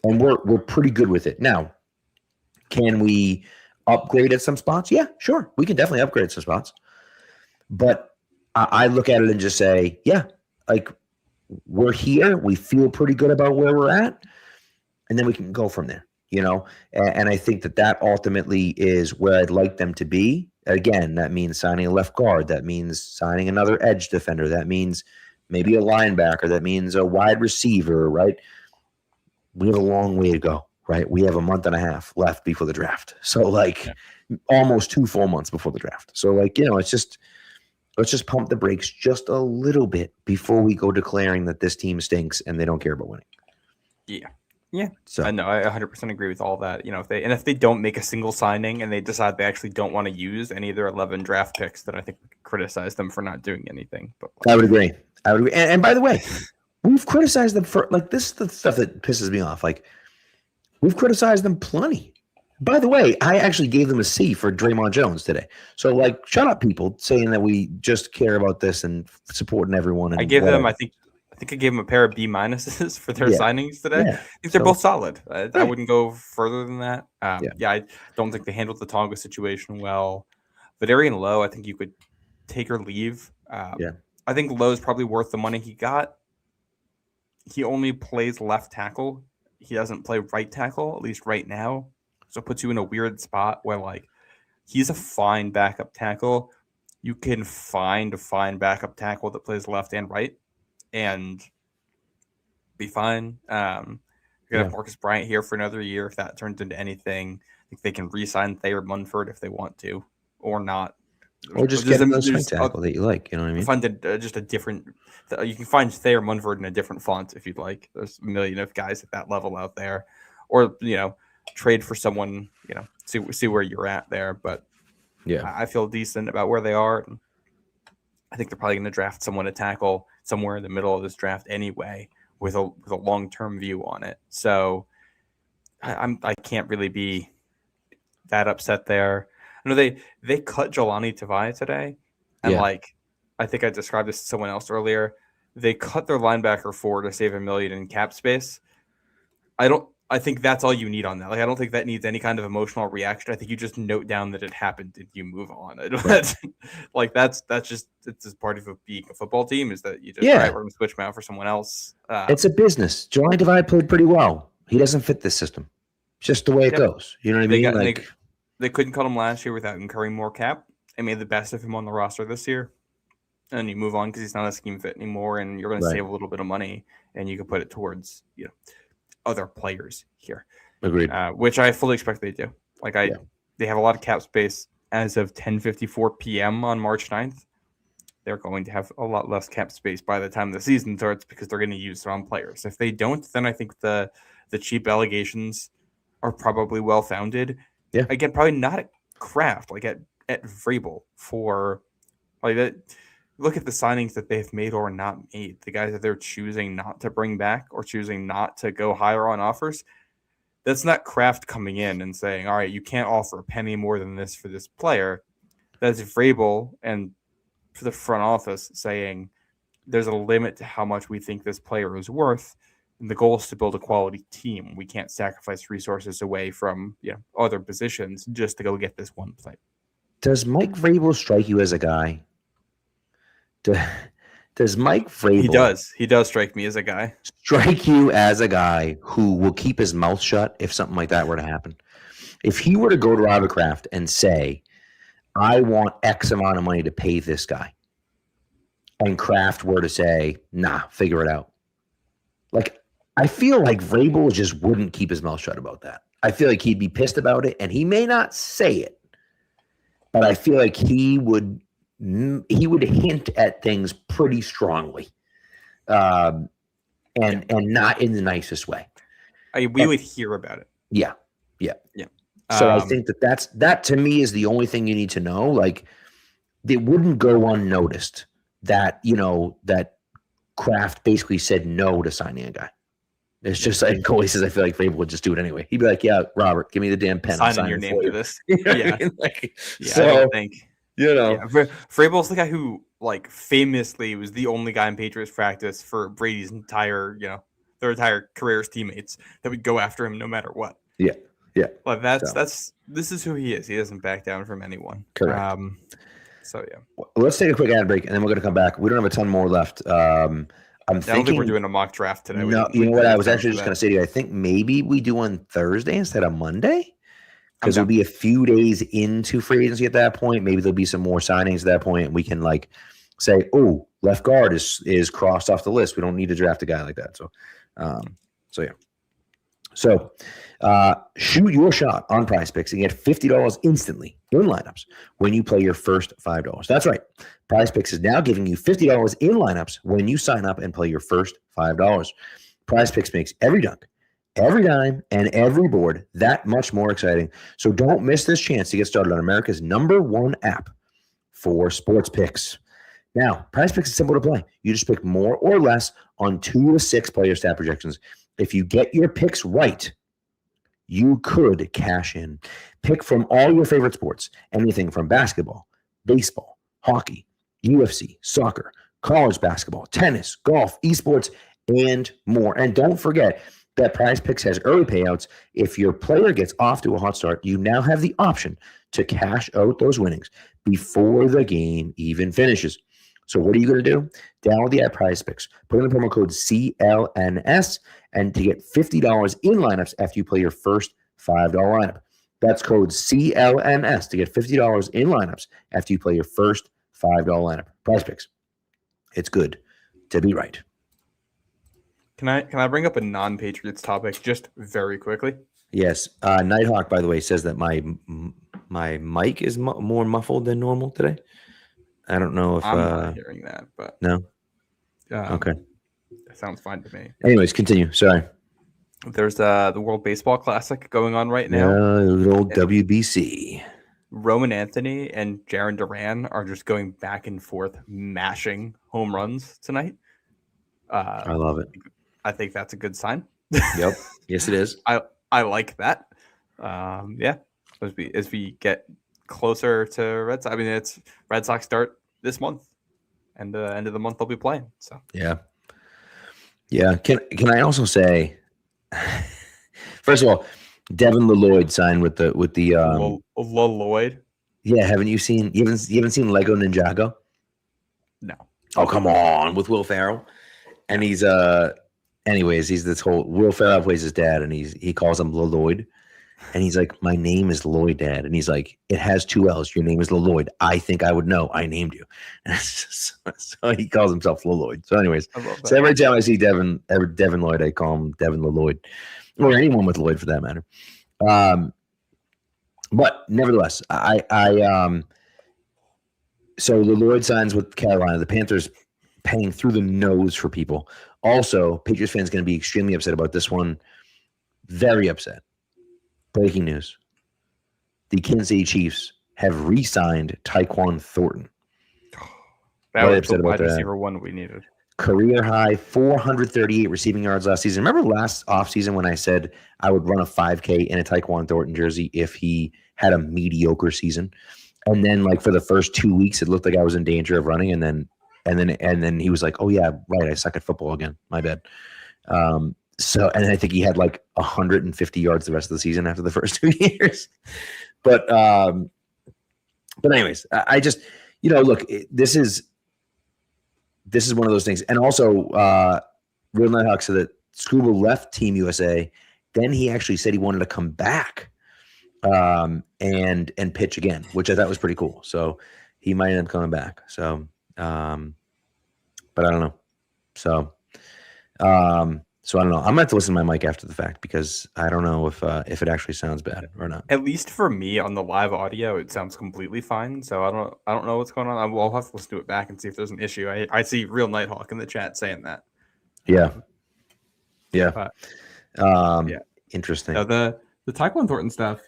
And we're pretty good with it. Now, can we upgrade at some spots? Yeah, sure. We can definitely upgrade at some spots. But I look at it and just say, yeah, like we're here. We feel pretty good about where we're at. And then we can go from there, And I think that ultimately is where I'd like them to be. Again, that means signing a left guard. That means signing another edge defender. That means maybe a linebacker. That means a wide receiver, right? We have a long way to go, right? We have a month and a half left before the draft. So, almost 2 full months before the draft. So, let's just pump the brakes just a little bit before we go declaring that this team stinks and they don't care about winning. Yeah. Yeah, so I know. I 100% agree with all that. If they don't make a single signing and they decide they actually don't want to use any of their 11 draft picks, then I think we could criticize them for not doing anything. But I would agree. And by the way, we've criticized them for this is the stuff that pisses me off. We've criticized them plenty. By the way, I actually gave them a C for Draymond Jones today. So shut up, people saying that we just care about this and supporting everyone. And I gave them, I think I gave them a pair of B minuses for their signings today. Yeah. I think they're both solid. I wouldn't go further than that. I don't think they handled the Tonga situation well. Valerian Lowe, I think you could take or leave. I think Lowe's probably worth the money he got. He only plays left tackle. he doesn't play right tackle, at least right now. So it puts you in a weird spot where, like, he's a fine backup tackle. You can find a fine backup tackle that plays left and right and be fine. You're going to have Marcus Bryant here for another year. If that turns into anything, I think they can re-sign Thayer Munford if they want to, or not. Or just get another swing tackle that you like. You know what I mean? Find just a different. You can find Thayer Munford in a different font if you'd like. There's a million of guys at that level out there, or trade for someone. See where you're at there. But yeah, I feel decent about where they are. I think they're probably going to draft someone to tackle somewhere in the middle of this draft anyway, with a long-term view on it. So I can't really be that upset there. I know they cut Jelani Tavai today, and I think I described this to someone else earlier. They cut their linebacker for to save $1 million in cap space. I think that's all you need on that. Like, I don't think that needs any kind of emotional reaction. I think you just note down that it happened and you move on. Right. that's just part of being a football team, is that you just we're going to switch him out for someone else. It's a business. Jelani Tavai played pretty well. He doesn't fit this system. It's just the way it goes. You know what I mean? They couldn't cut him last year without incurring more cap. They made the best of him on the roster this year. And you move on because he's not a scheme fit anymore, and you're going to save a little bit of money, and you can put it towards other players here. Agreed. Which I fully expect they do. They have a lot of cap space as of 10:54 p.m. on March 9th. They're going to have a lot less cap space by the time the season starts because they're going to use their own players. If they don't, then I think the cheap allegations are probably well founded. Yeah. Again, probably not at Kraft, at Vrabel for that. Look at the signings that they've made or not made. The guys that they're choosing not to bring back or choosing not to go higher on offers. That's not Kraft coming in and saying, all right, you can't offer a penny more than this for this player. That's Vrabel and for the front office saying there's a limit to how much we think this player is worth. And the goal is to build a quality team. We can't sacrifice resources away from other positions just to go get this one player. Does Mike Vrabel strike you as a guy? Does Mike Vrabel... He does strike me as a guy. Strike you as a guy who will keep his mouth shut if something like that were to happen? If he were to go to Robert Kraft and say, I want X amount of money to pay this guy, and Kraft were to say, nah, figure it out. I feel like Vrabel just wouldn't keep his mouth shut about that. I feel like he'd be pissed about it, and he may not say it, but I feel like he would hint at things pretty strongly, and not in the nicest way. We would hear about it. Yeah. So I think that to me is the only thing you need to know. It wouldn't go unnoticed that that Kraft basically said no to signing a guy. It's just in cases I feel like Vrabel would just do it anyway. He'd be like, "Yeah, Robert, give me the damn pen. Signing your name for this." Yeah. So, I don't think Vrabel's the guy who famously was the only guy in Patriots practice for Brady's entire their entire career's teammates that would go after him no matter what. Yeah. But this is who he is. He doesn't back down from anyone. Correct. So yeah. Well, let's take a quick ad break and then we're going to come back. We don't have a ton more left. I don't think we're doing a mock draft today. No, you know what? I was actually just going to say to you, I think maybe we do on Thursday instead of Monday, because we'll be a few days into free agency at that point. Maybe there'll be some more signings at that point, and we can say, oh, left guard is crossed off the list. We don't need to draft a guy like that. So yeah. So shoot your shot on Prize Picks and get $50 instantly in lineups when you play your first $5. That's right. Prize Picks is now giving you $50 in lineups when you sign up and play your first $5. Prize Picks makes every dunk, every dime, and every board that much more exciting. So don't miss this chance to get started on America's #1 app for sports picks. Now, Prize Picks is simple to play. You just pick more or less on 2 to 6 player stat projections. If you get your picks right, you could cash in. Pick from all your favorite sports, anything from basketball, baseball, hockey, UFC, soccer, college basketball, tennis, golf, esports, and more. And don't forget that Prize Picks has early payouts. If your player gets off to a hot start, you now have the option to cash out those winnings before the game even finishes. So what are you going to do? Download the app Prize Picks. Put in the promo code CLNS and to get $50 in lineups after you play your first $5 lineup. That's code CLNS to get $50 in lineups after you play your first $5 lineup. Prize Picks. It's good to be right. Can I bring up a non-Patriots topic just very quickly? Yes. Nighthawk, by the way, says that my mic is more muffled than normal today. I don't know if I'm not hearing that, but no. Okay. That sounds fine to me. Anyways, continue. Sorry. There's the World Baseball Classic going on right now. Good old WBC. Roman Anthony and Jaron Duran are just going back and forth, mashing home runs tonight. I love it. I think that's a good sign. Yep. Yes, it is. I like that. Yeah. As we get closer to Red Sox, I mean, it's Red Sox start this month, and the end of the month they'll be playing. So yeah. Can I also say, first of all, Devin Lloyd signed with the Lloyd. Yeah, haven't you seen seen Lego Ninjago? No. Oh, come on, with Will Ferrell, and he's anyways, he's this whole Will Ferrell plays his dad, and he calls him Lloyd. And he's like, my name is Lloyd, Dad. And he's like, it has 2 L's. Your name is Lloyd. I think I would know. I named you. So he calls himself Lloyd. So anyways, so every time I see Devin Lloyd, I call him Devin Lloyd, or anyone with Lloyd for that matter. But nevertheless, so Lloyd signs with Carolina. The Panthers paying through the nose for people. Also, Patriots fans going to be extremely upset about this one. Very upset. Breaking news. The Kansas City Chiefs have re-signed Tyquan Thornton. That was the wide receiver one we needed. Career high 438 receiving yards last season. Remember last offseason when I said I would run a 5K in a Tyquan Thornton jersey if he had a mediocre season? And then like for the first 2 weeks, it looked like I was in danger of running. And then he was like, oh yeah, right. I suck at football again. My bad. So, and I think he had like 150 yards the rest of the season after the first 2 years. But anyways, I just, look, this is one of those things. And also, Real Nighthawk said that Scuba left Team USA. Then he actually said he wanted to come back and pitch again, which I thought was pretty cool. So he might end up coming back. So, but I don't know. So I don't know. I'm gonna have to listen to my mic after the fact because I don't know if it actually sounds bad or not. At least for me on the live audio, it sounds completely fine. So I don't know what's going on. I'll have to listen to it back and see if there's an issue. I see Real Nighthawk in the chat saying that. Yeah. Interesting. Now the Tyquan Thornton stuff,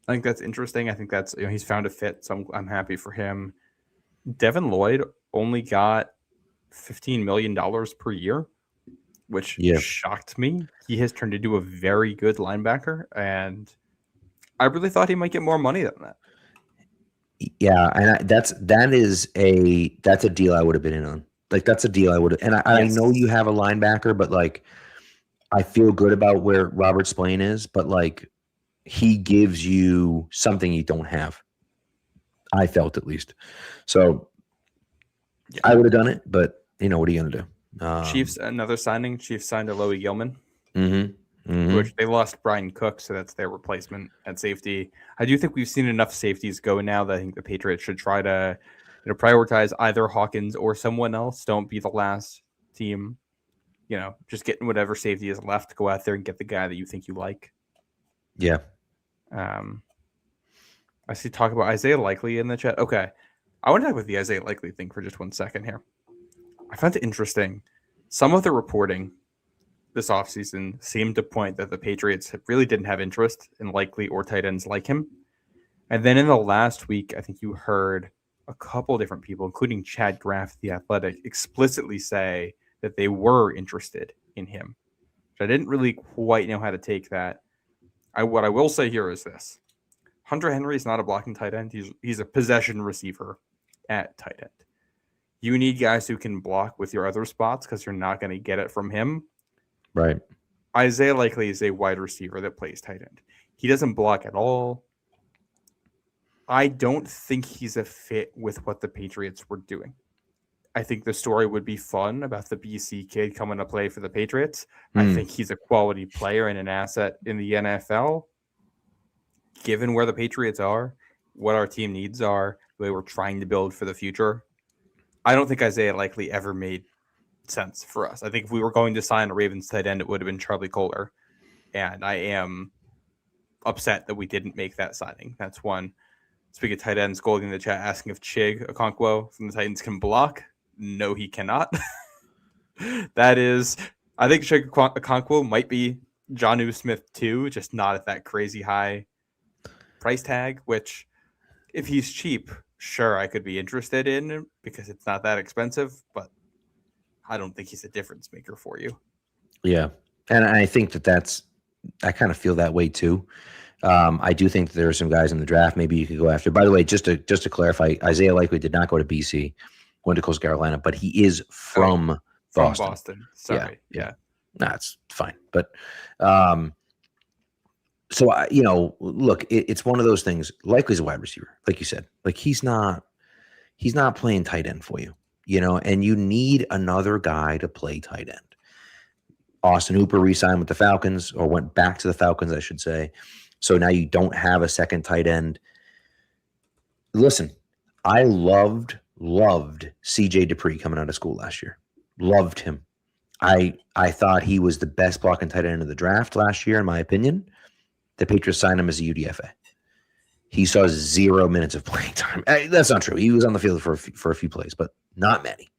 I think that's interesting. I think that's he's found a fit, so I'm happy for him. Devin Lloyd only got $15 million per year, which shocked me. He has turned into a very good linebacker, and I really thought he might get more money than that. Yeah, and that's a deal I would have been in on. Like that's a deal I would have. And I know you have a linebacker, but like I feel good about where Robert Spillane is, but like he gives you something you don't have. I felt at least. So I would have done it, but what are you gonna do? Chiefs, another signing. Chiefs signed Alohi Gilman, which they lost Brian Cook, so that's their replacement at safety. I do think we've seen enough safeties go now that I think the Patriots should try to prioritize either Hawkins or someone else. Don't be the last team. Just getting whatever safety is left, go out there and get the guy that you think you like. Yeah. I see talk about Isaiah Likely in the chat. Okay. I want to talk about the Isaiah Likely thing for just 1 second here. I found it interesting. Some of the reporting this offseason seemed to point that the Patriots really didn't have interest in Likely or tight ends like him. And then in the last week, I think you heard a couple different people, including Chad Graff, the Athletic, explicitly say that they were interested in him. But I didn't really quite know how to take that. What I will say here is this. Hunter Henry is not a blocking tight end. He's a possession receiver at tight end. You need guys who can block with your other spots because you're not going to get it from him. Right. Isaiah Likely is a wide receiver that plays tight end. He doesn't block at all. I don't think he's a fit with what the Patriots were doing. I think the story would be fun about the BC kid coming to play for the Patriots. I Hmm. think he's a quality player and an asset in the NFL. Given where the Patriots are, what our team needs are, the way we're trying to build for the future, I don't think Isaiah Likely ever made sense for us. I think if we were going to sign a Ravens tight end, it would have been Charlie Kohler. And I am upset that we didn't make that signing. That's one. Speaking of tight ends, Goldie in the chat asking if Chig Okonkwo from the Titans can block. No, he cannot. That is, I think Chig Okonkwo might be Jonnu Smith too, just not at that crazy high price tag, which if he's cheap, sure, I could be interested in because it's not that expensive, but I don't think he's a difference maker for you. Yeah. And I think I kind of feel that way too. I do think that there are some guys in the draft maybe you could go after. By the way, just to clarify, Isaiah Likely did not go to BC, went to Coastal Carolina, but he is from Boston. Sorry. Yeah. That's fine. But so look, it's one of those things. Likely's a wide receiver, like you said. Like he's not playing tight end for you, and you need another guy to play tight end. Austin Hooper re-signed with the Falcons, or went back to the Falcons, I should say. So now you don't have a second tight end. Listen, I loved CJ Dupree coming out of school last year. Loved him. I thought he was the best blocking tight end of the draft last year, in my opinion. The Patriots signed him as a UDFA. He saw 0 minutes of playing time. That's not true. He was on the field for a few plays, but not many.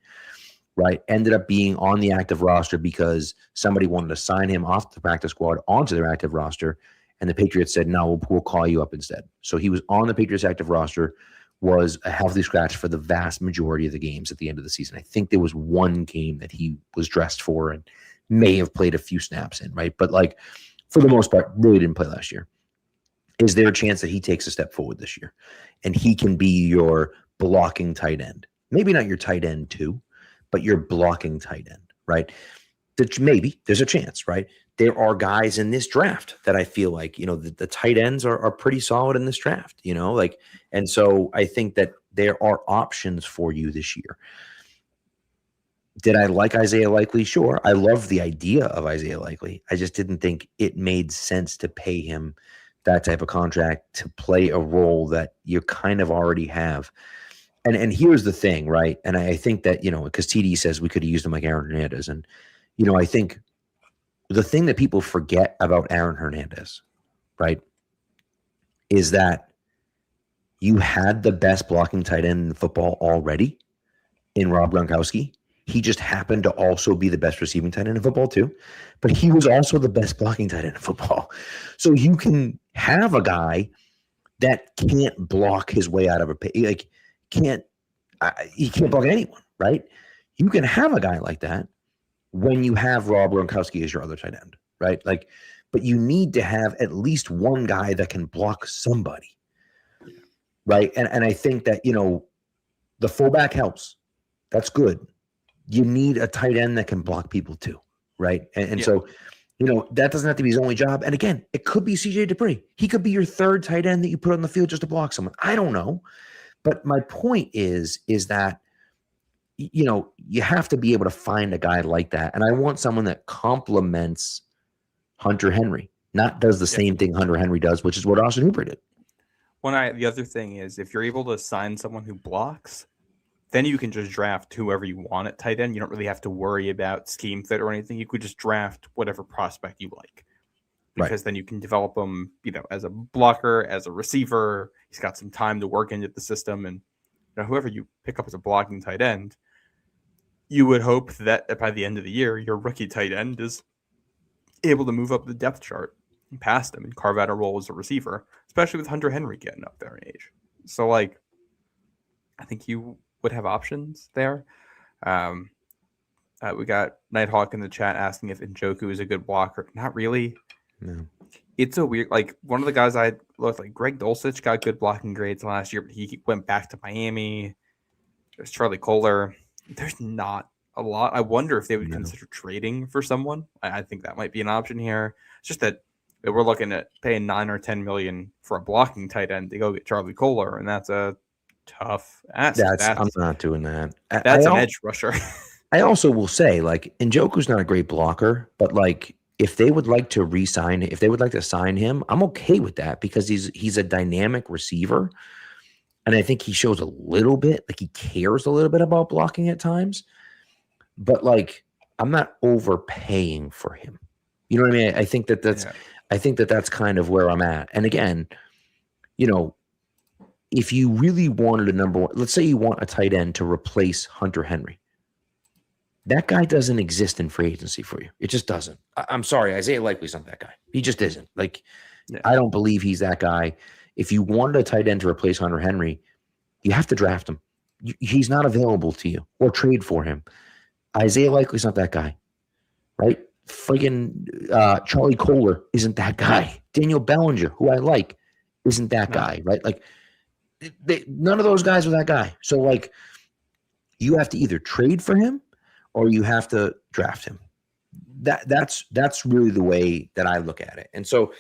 Right? Ended up being on the active roster because somebody wanted to sign him off the practice squad onto their active roster. And the Patriots said, no, we'll call you up instead. So he was on the Patriots active roster, was a healthy scratch for the vast majority of the games at the end of the season. I think there was one game that he was dressed for and may have played a few snaps in, right? But like for the most part, really didn't play last year. Is there a chance that he takes a step forward this year and he can be your blocking tight end? Maybe not your tight end too, but your blocking tight end, right? That maybe there's a chance, right? There are guys in this draft that I feel like, the tight ends are pretty solid in this draft, and so I think that there are options for you this year. Did I like Isaiah Likely? Sure. I love the idea of Isaiah Likely. I just didn't think it made sense to pay him that type of contract to play a role that you kind of already have. And here's the thing, right? And I think that, because TD says we could have used him like Aaron Hernandez. And, I think the thing that people forget about Aaron Hernandez, right, is that you had the best blocking tight end in football already in Rob Gronkowski. He just happened to also be the best receiving tight end in football too. But he was also the best blocking tight end in football. So you can have a guy that can't block his way out of he can't block anyone, right? You can have a guy like that when you have Rob Gronkowski as your other tight end, right? But you need to have at least one guy that can block somebody, right? And I think that, the fullback helps. That's good. You need a tight end that can block people too, right? And so, that doesn't have to be his only job. And again, it could be CJ Dupree. He could be your third tight end that you put on the field just to block someone. I don't know. But my point is that, you have to be able to find a guy like that. And I want someone that complements Hunter Henry, not does the same thing Hunter Henry does, which is what Austin Hooper did. The other thing is if you're able to sign someone who blocks, then you can just draft whoever you want at tight end. You don't really have to worry about scheme fit or anything. You could just draft whatever prospect you like. Because then you can develop him, as a blocker, as a receiver. He's got some time to work into the system. And whoever you pick up as a blocking tight end, you would hope that by the end of the year, your rookie tight end is able to move up the depth chart past him and carve out a role as a receiver, especially with Hunter Henry getting up there in age. So, I think you would have options there. We got Nighthawk in the chat asking if Njoku is a good blocker. Not really. No. It's a weird, one of the guys I looked like Greg Dulcich got good blocking grades last year, but he went back to Miami. There's Charlie Kohler. There's not a lot. I wonder if they would consider trading for someone. I think that might be an option here. It's just that we're looking at paying $9 or $10 million for a blocking tight end to go get Charlie Kohler, and that's a tough. I'm not doing that. That's an edge rusher. I also will say, like, Njoku's not a great blocker, but like, if they would like to sign him, I'm okay with that because he's a dynamic receiver, and I think he shows a little bit, like he cares a little bit about blocking at times. But like, I'm not overpaying for him. You know what I mean? I think that's kind of where I'm at. And again, if you really wanted a number one, let's say you want a tight end to replace Hunter Henry. That guy doesn't exist in free agency for you. It just doesn't. I'm sorry. Isaiah Likely's not that guy. He just isn't. Like, I don't believe he's that guy. If you wanted a tight end to replace Hunter Henry, you have to draft him. He's not available to you or trade for him. Isaiah Likely's not that guy, right? Friggin' Charlie Kohler isn't that guy. Daniel Bellinger, who I like, isn't that guy, right? Like, none of those guys are that guy. So, like, you have to either trade for him or you have to draft him. That's really the way that I look at it. And so,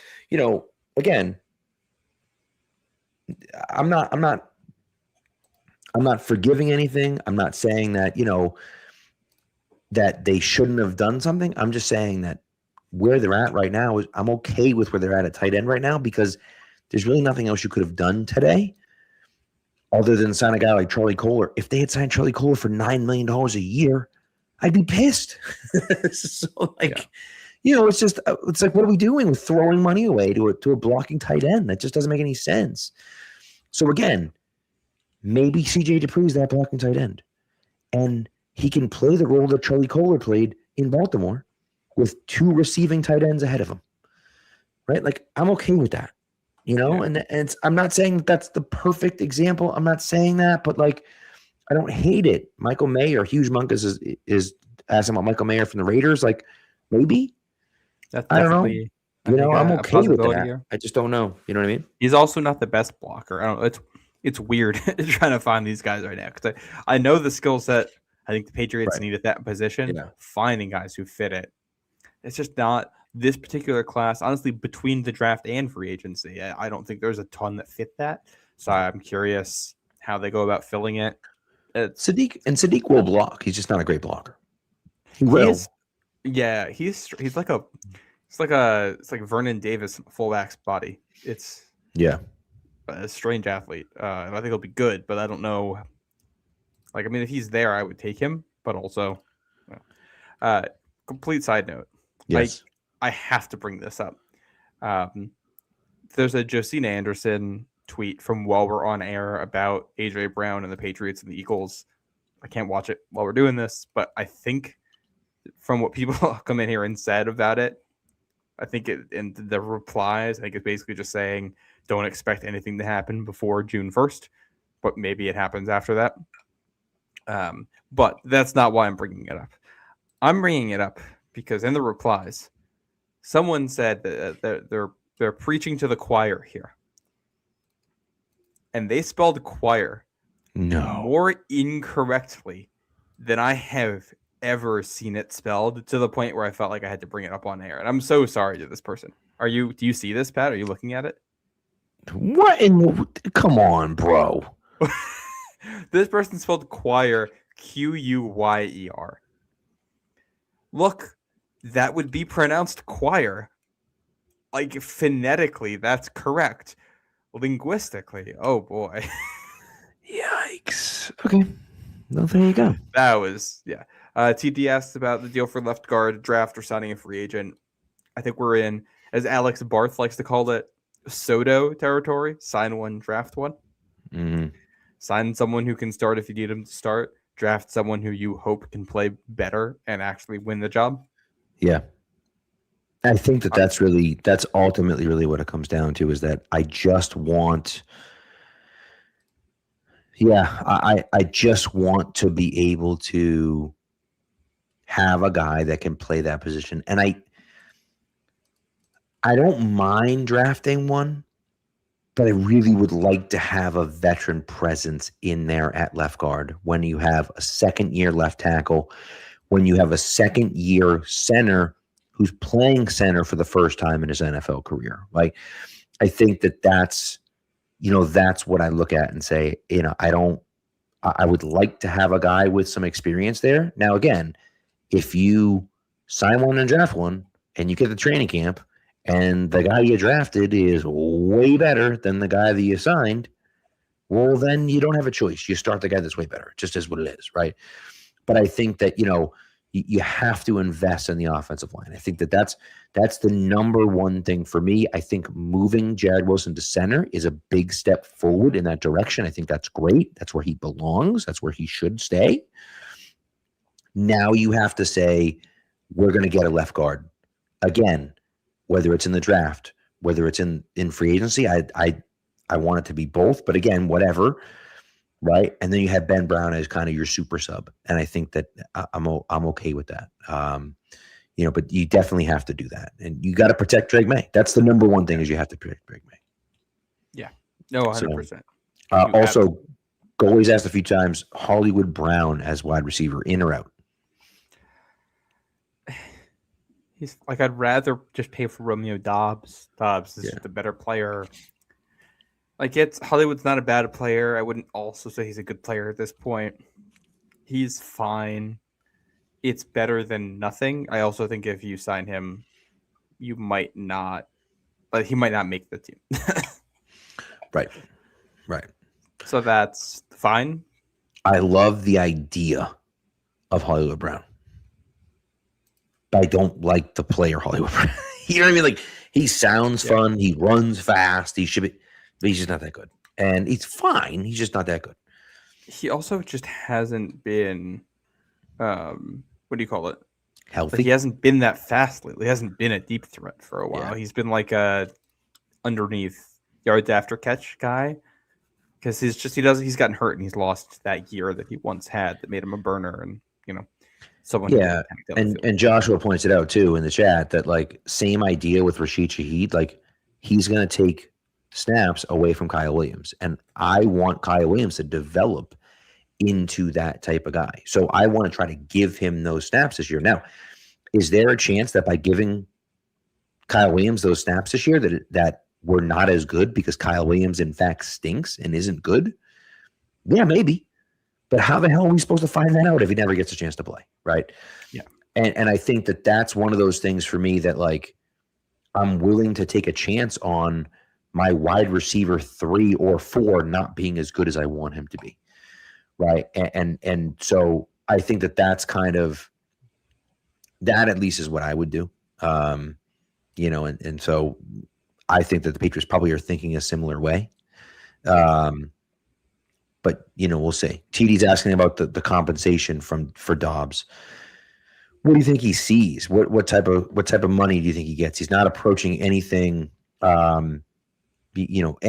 again, I'm not forgiving anything. I'm not saying that, that they shouldn't have done something. I'm just saying that where they're at right now I'm okay with where they're at tight end right now because there's really nothing else you could have done today other than sign a guy like Charlie Kohler. If they had signed Charlie Kohler for $9 million a year, I'd be pissed. So it's like, what are we doing with throwing money away to a blocking tight end? That just doesn't make any sense. So again, maybe CJ Dupree's that blocking tight end. And he can play the role that Charlie Kohler played in Baltimore with two receiving tight ends ahead of him. Right? Like, I'm okay with that. And I'm not saying that's the perfect example. I'm not saying that, but like, I don't hate it. Michael Mayer, Hughes Munkus is asking about Michael Mayer from the Raiders. Like, maybe. That's I don't know. I'm okay with that. Here. I just don't know. You know what I mean? He's also not the best blocker. I don't know. It's weird trying to find these guys right now because I know the skill set. I think the Patriots need at that position. Yeah. Finding guys who fit it. It's just not this particular class. Honestly, between the draft and free agency, I don't think there's a ton that fit that. So I'm curious how they go about filling it. Sadiq will block. He's just not a great blocker. He will. He's like Vernon Davis fullback's body. It's a strange athlete, and I think he'll be good, but I don't know. Like, I mean, if he's there, I would take him, but also, complete side note. Yes, I have to bring this up. There's a Josina Anderson tweet from while we're on air about AJ Brown and the Patriots and the Eagles. I can't watch it while we're doing this, but I think from what people come in here and said about it, I think in the replies, I think it's basically just saying don't expect anything to happen before June 1st, but maybe it happens after that. But that's not why I'm bringing it up. I'm bringing it up because in the replies, someone said that they're preaching to the choir here. And they spelled choir more incorrectly than I have ever seen it spelled, to the point where I felt like I had to bring it up on air. And I'm so sorry to this person. Do you see this, Pat? Are you looking at it? What come on, bro. This person spelled choir Quyer. Look, that would be pronounced choir. Like, phonetically, that's correct. Linguistically, oh boy. Yikes. Okay. Well, there you go. That was, TD asked about the deal for left guard, draft, or signing a free agent. I think we're in, as Alex Barth likes to call it, Soto territory. Sign one, draft one. Mm-hmm. Sign someone who can start if you need him to start. Draft someone who you hope can play better and actually win the job. Yeah. I think that's ultimately really what it comes down to, is that I just want, I just want to be able to have a guy that can play that position. And I don't mind drafting one, but I really would like to have a veteran presence in there at left guard when you have a second-year left tackle, when you have a second-year center who's playing center for the first time in his NFL career. Like, I think that's that's what I look at and say, I would like to have a guy with some experience there. Now, again, if you sign one and draft one and you get the training camp and the guy you drafted is way better than the guy that you signed, well, then you don't have a choice. You start the guy that's way better. It just is what it is, right? But I think that, you have to invest in the offensive line. I think that that's the number one thing for me. I think moving Jared Wilson to center is a big step forward in that direction. I think that's great. That's where he belongs. That's where he should stay. Now you have to say, we're going to get a left guard. Again, whether it's in the draft, whether it's in free agency, I want it to be both. But again, whatever. Right. And then you have Ben Brown as kind of your super sub. And I think that I'm okay with that. But you definitely have to do that. And you got to protect Drake May. That's the number one thing, is you have to protect Drake May. Yeah. No, 100%. So, also, Goalie's asked a few times, Hollywood Brown as wide receiver, in or out? He's like, I'd rather just pay for Romeo Dobbs. Dobbs is just a better player. Like, Hollywood's not a bad player. I wouldn't also say he's a good player at this point. He's fine. It's better than nothing. I also think if you sign him, he might not make the team. Right. So that's fine. I love the idea of Hollywood Brown, but I don't like the player Hollywood Brown. You know what I mean? Like, he sounds fun. He runs fast. He should be. But he's just not that good. And he's fine. He's just not that good. He also just hasn't been, what do you call it? Healthy. Like, he hasn't been that fast lately. He hasn't been a deep threat for a while. Yeah. He's been like a underneath yards after catch guy, because he's gotten hurt and he's lost that year that he once had that made him a burner, and someone. Yeah, and Joshua points it out too in the chat that, like, same idea with Rashid Shaheed. Like, he's going to take snaps away from Kyle Williams, and I want Kyle Williams to develop into that type of guy. So I want to try to give him those snaps this year. Now, is there a chance that by giving Kyle Williams those snaps this year that we're not as good because Kyle Williams in fact stinks and isn't good? Yeah, maybe. But how the hell are we supposed to find that out if he never gets a chance to play, right? Yeah. And I think that that's one of those things for me that, like, I'm willing to take a chance on my wide receiver 3 or 4 not being as good as I want him to be, right? And so I think that that's kind of, that at least is what I would do, and so I think that the Patriots probably are thinking a similar way, but we'll see. TD's asking about the compensation for Dobbs. What do you think he sees? What type of money do you think he gets? He's not approaching anything.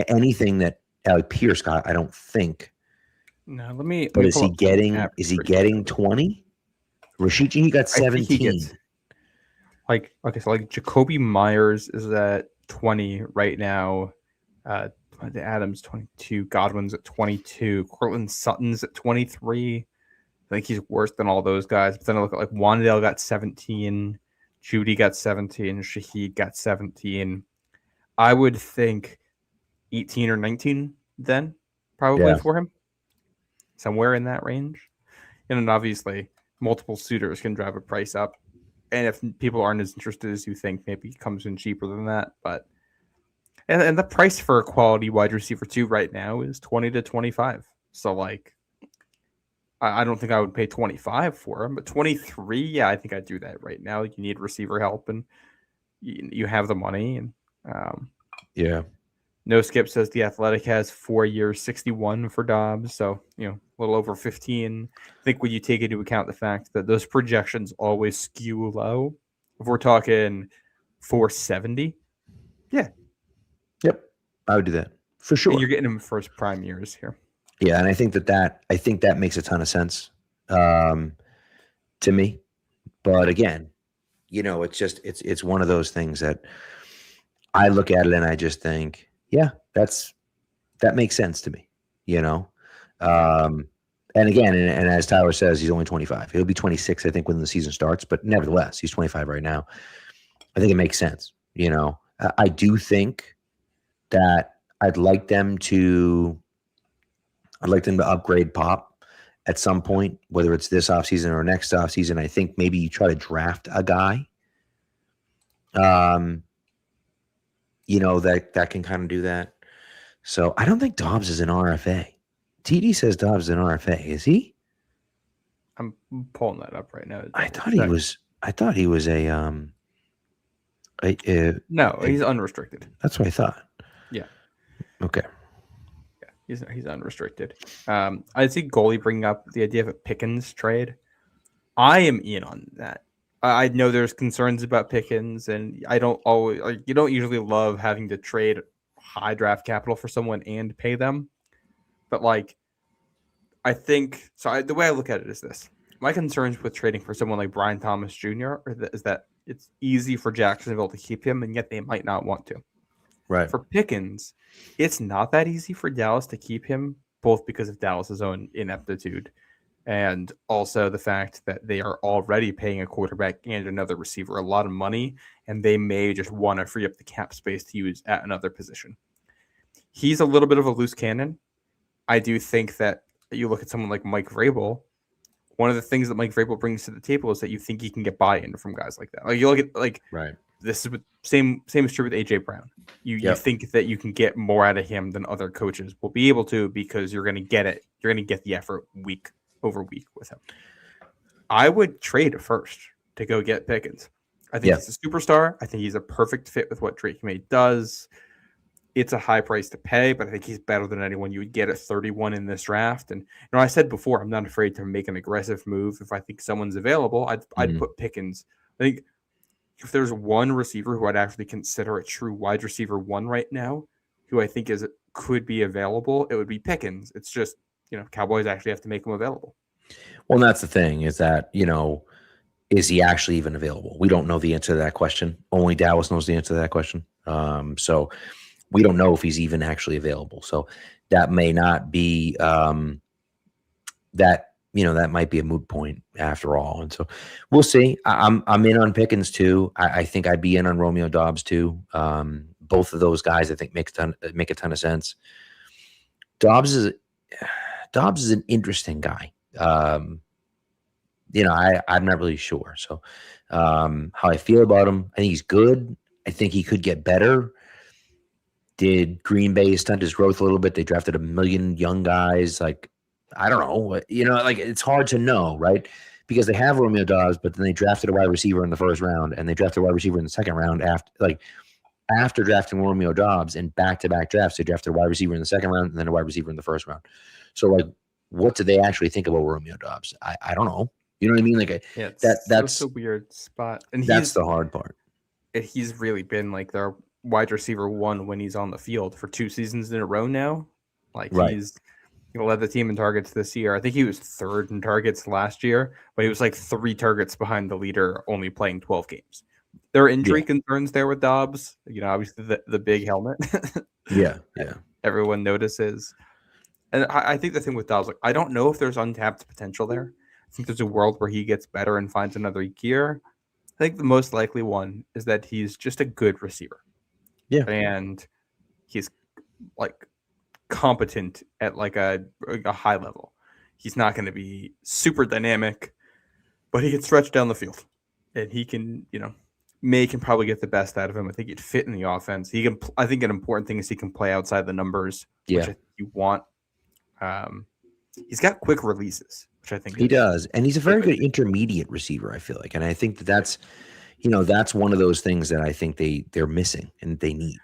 Anything that Alec Pierce got, I don't think. No, let me. But is he getting 20? Rashid, he got 17. So Jacoby Myers is at 20 right now. Adams 22, Godwin's at 22, Cortland Sutton's at 23. I think he's worse than all those guys. But then I look at, like, Wan'Dale got 17, Judy got 17, Shaheed got 17. I would think 18 or 19 then, probably, for him. Somewhere in that range. And then obviously multiple suitors can drive a price up. And if people aren't as interested as you think, maybe he comes in cheaper than that. But and the price for a quality wide receiver 2 right now is 20 to 25. So, like, I don't think I would pay 25 for him, but 23, yeah, I think I'd do that right now. You need receiver help, and you have the money. And yeah. No Skip says The Athletic has 4 years, 61 for Dobbs, so a little over 15. I think when you take into account the fact that those projections always skew low, if we're talking 470, yeah. Yep, I would do that for sure. And you're getting him for his prime years here. Yeah, and I think that makes a ton of sense to me. But again, it's one of those things that I look at it and I just think, yeah, that makes sense to me, And again, and as Tyler says, he's only 25. He'll be 26, I think, when the season starts. But nevertheless, he's 25 right now. I think it makes sense. I do think that I'd like them to upgrade Pop at some point, whether it's this offseason or next offseason. I think maybe you try to draft a guy. That can kind of do that. So I don't think Dobbs is an RFA. TD says Dobbs is an RFA. Is he? I'm pulling that up right now. I thought he was a No, he's unrestricted. That's what I thought. Yeah. Okay. Yeah, he's unrestricted. I see goalie bringing up the idea of a Pickens trade. I am in on that. I know there's concerns about Pickens, and I don't always you don't usually love having to trade high draft capital for someone and pay them, but I think so. The way I look at it is this: my concerns with trading for someone like Brian Thomas Jr. is that it's easy for Jacksonville to keep him, and yet they might not want to. Right. For Pickens, it's not that easy for Dallas to keep him, both because of Dallas's own ineptitude and also the fact that they are already paying a quarterback and another receiver a lot of money, and they may just want to free up the cap space to use at another position. He's a little bit of a loose cannon. I do think that you look at someone like Mike Vrabel, one of the things that Mike Vrabel brings to the table is that you think he can get buy-in from guys like that. Like you look at right. This is same is true with AJ Brown. You think that you can get more out of him than other coaches will be able to because you're going to get it. You're going to get the effort week over week with him. I would trade first to go get Pickens. I think he's a superstar. I think he's a perfect fit with what Drake May does. It's a high price to pay, but I think he's better than anyone you would get at 31 in this draft. And I said before, I'm not afraid to make an aggressive move if I think someone's available. I'd put Pickens. I think if there's one receiver who I'd actually consider a true wide receiver one right now, who I think could be available, it would be Pickens. It's just Cowboys actually have to make him available. Well, that's the thing is that is he actually even available? We don't know the answer to that question. Only Dallas knows the answer to that question. So we don't know if he's even actually available. So that may not be that might be a moot point after all. And so we'll see. I'm in on Pickens too. I think I'd be in on Romeo Dobbs too. Both of those guys I think make a ton of sense. Dobbs is an interesting guy. I'm not really sure. So how I feel about him, I think he's good. I think he could get better. Did Green Bay stunt his growth a little bit? They drafted 1 million young guys. I don't know. It's hard to know, right? Because they have Romeo Dobbs, but then they drafted a wide receiver in the first round, and they drafted a wide receiver in the second round after drafting Romeo Dobbs in back-to-back drafts. They drafted a wide receiver in the second round and then a wide receiver in the first round. So, what do they actually think about Romeo Dobbs? I don't know. You know what I mean? That's a weird spot, and that's the hard part. He's really been their wide receiver one when he's on the field for 2 seasons in a row now. Right. He's led the team in targets this year. I think he was 3rd in targets last year, but he was 3 targets behind the leader, only playing 12 games. There are injury concerns there with Dobbs. Obviously the big helmet. Yeah. Everyone notices. And I think the thing with Dobbs, I don't know if there's untapped potential there. I think there's a world where he gets better and finds another gear. I think the most likely one is that he's just a good receiver. Yeah. And he's competent at a high level. He's not going to be super dynamic, but he can stretch down the field. And he can, May can probably get the best out of him. I think he'd fit in the offense. He can. I think an important thing is he can play outside the numbers, which I think you want. He's got quick releases, which I think he does, and he's a very good intermediate receiver. I feel like, and I think that's one of those things that I think they're missing and they need.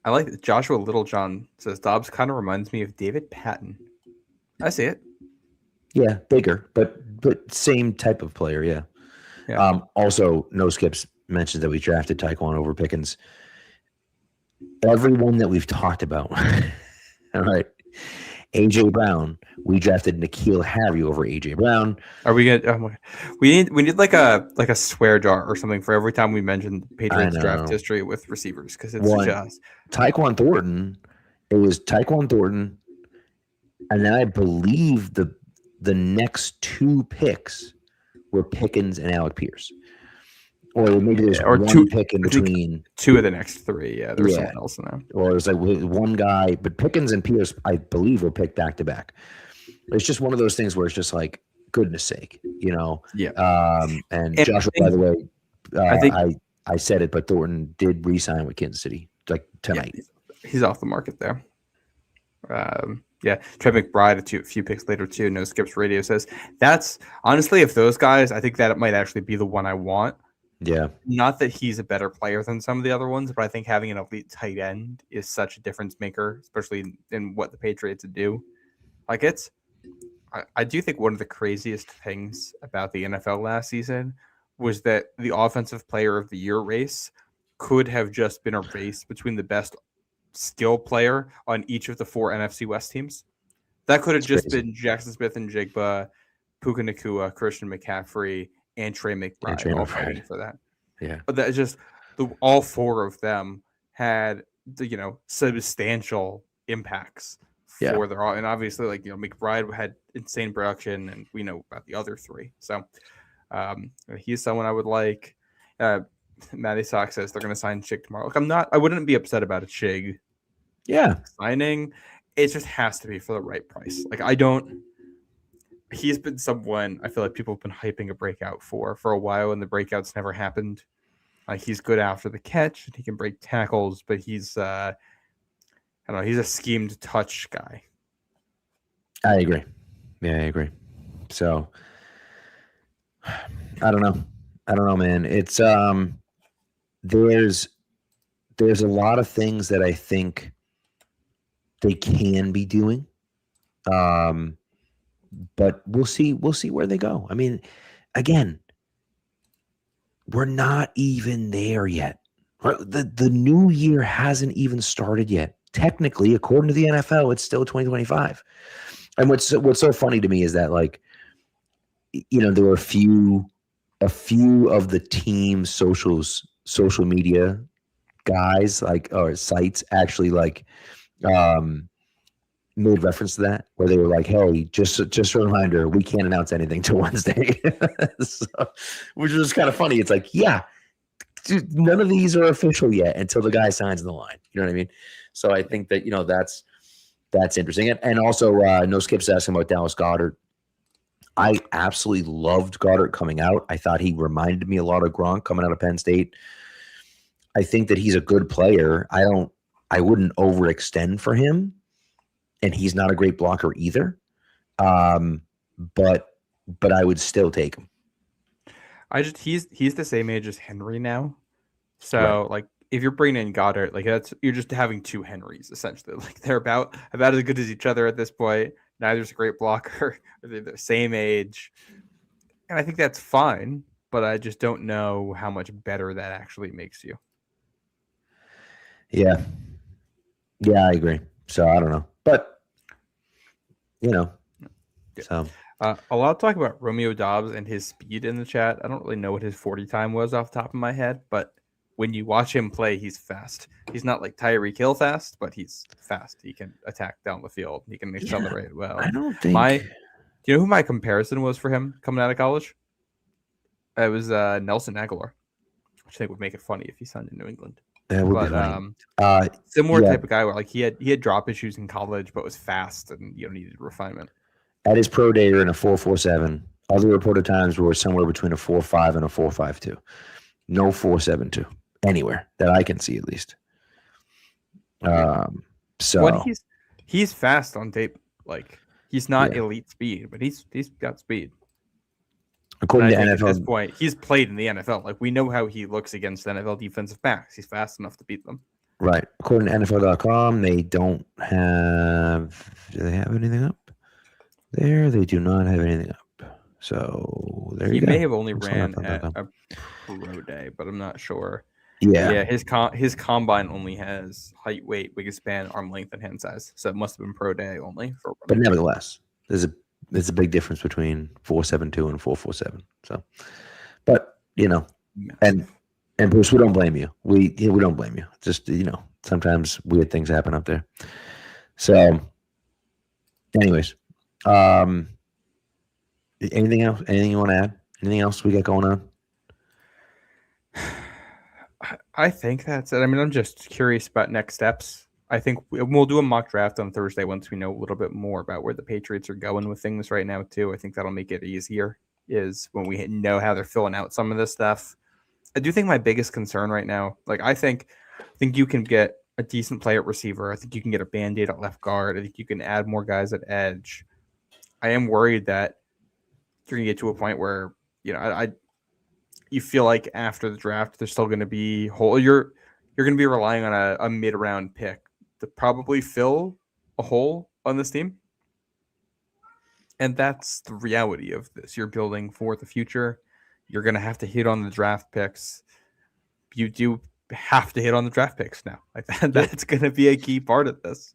I like that. Joshua Littlejohn says Dobbs kind of reminds me of David Patton. I see it. Yeah, bigger, but same type of player. Yeah. Also, No Skips mentioned that we drafted Tyquan over Pickens. Everyone that we've talked about, all right. AJ Brown, we drafted N'Keal Harry over AJ Brown. Are we gonna? We need like a swear jar or something for every time we mention Patriots draft history with receivers because it's just Tyquan Thornton. It was Tyquan Thornton, and then I believe the next 2 picks were Pickens and Alec Pierce. or maybe there's or one pick in between. 2 of the next 3. Yeah, there's Yeah. someone else in there. Or there's like one guy, but Pickens and Pierce, I believe, were picked back to back. It's just one of those things where it's just like, goodness sake, Yeah. And And Joshua, by the way, I think I said it, but Thornton did re-sign with Kansas City like tonight. he's off the market there. Trey McBride a few picks later too. No Skips Radio says that's honestly, if those guys, I think that it might actually be the one I want. Yeah. Not that he's a better player than some of the other ones, but I think having an elite tight end is such a difference maker, especially in what the Patriots do. Like I do think one of the craziest things about the NFL last season was that the offensive player of the year race could have just been a race between the best skill player on each of the 4 NFC West teams. That could have just been Jackson Smith and Jigba, Puka Nacua, Christian McCaffrey, and Trey McBride all fighting for that. Yeah. But that just all 4 of them had the substantial impacts for their, and obviously McBride had insane production, and we know about the other 3. So he's someone I would like. Matty Sock says they're going to sign Chig tomorrow. Look, I wouldn't be upset about a Chig signing. It just has to be for the right price. He's been someone I feel like people have been hyping a breakout for a while, and the breakouts never happened. He's good after the catch, and he can break tackles, but he's I don't know, he's a schemed touch guy. I agree. Yeah, I agree. So I don't know, man. It's there's a lot of things that I think they can be doing. But we'll see where they go. I mean, again, we're not even there yet. The new year hasn't even started yet. Technically, according to the NFL, it's still 2025. And what's so funny to me is that there were a few of the team's social media guys or sites actually made reference to that, where they were like, hey, just a reminder, we can't announce anything till Wednesday. Which was kind of funny. It's like, yeah, dude, none of these are official yet until the guy signs the line. You know what I mean? So I think that, that's interesting. And also, No Skip's asking about Dallas Goedert. I absolutely loved Goddard coming out. I thought he reminded me a lot of Gronk coming out of Penn State. I think that he's a good player. I wouldn't overextend for him, and he's not a great blocker either. But I would still take him. He's the same age as Henry now. So if you're bringing in Goddard, you're just having 2 Henrys essentially. They're about as good as each other at this point. Neither's a great blocker. They're the same age. And I think that's fine, but I just don't know how much better that actually makes you. Yeah. Yeah, I agree. So I don't know. But, so. A lot of talk about Romeo Doubs and his speed in the chat. I don't really know what his 40 time was off the top of my head, but when you watch him play, he's fast. He's not like Tyreek Hill fast, but he's fast. He can attack down the field. He can accelerate well. I don't think. Do you know who my comparison was for him coming out of college? It was Nelson Aguilar, which I think would make it funny if he signed in New England. That would be funny. Similar type of guy where he had drop issues in college, but was fast and needed refinement. At his pro day, in a 4.47. Other reported times were somewhere between a 4.5 and a 4.52. No 4.72 anywhere that I can see, at least. So he's fast on tape. He's not elite speed, but he's got speed. According to NFL, at this point, he's played in the NFL. We know how he looks against NFL defensive backs. He's fast enough to beat them. Right. According to NFL.com, they don't have. Do they have anything up? There, they do not have anything up. So there you go. He may have only ran at a pro day, but I'm not sure. Yeah. His combine only has height, weight, wingspan, arm length, and hand size. So it must have been pro day only. But nevertheless, there's a big difference between 4.72 and 4.47. So, but and Bruce, we don't blame you. We don't blame you. Just sometimes weird things happen up there. So, anyways, anything else? Anything you want to add? Anything else we got going on? I think that's it. I mean, I'm just curious about next steps. I think we'll do a mock draft on Thursday once we know a little bit more about where the Patriots are going with things right now, too. I think that'll make it easier, is when we know how they're filling out some of this stuff. I do think my biggest concern right now, like I think you can get a decent player at receiver. I think you can get a Band-Aid at left guard. I think you can add more guys at edge. I am worried that you're going to get to a point where, you feel like after the draft, there's still going to be you're going to be relying on a mid-round pick to probably fill a hole on this team. And that's the reality of this. You're building for the future. You're going to have to hit on the draft picks. You do have to hit on the draft picks now. Like that's going to be a key part of this.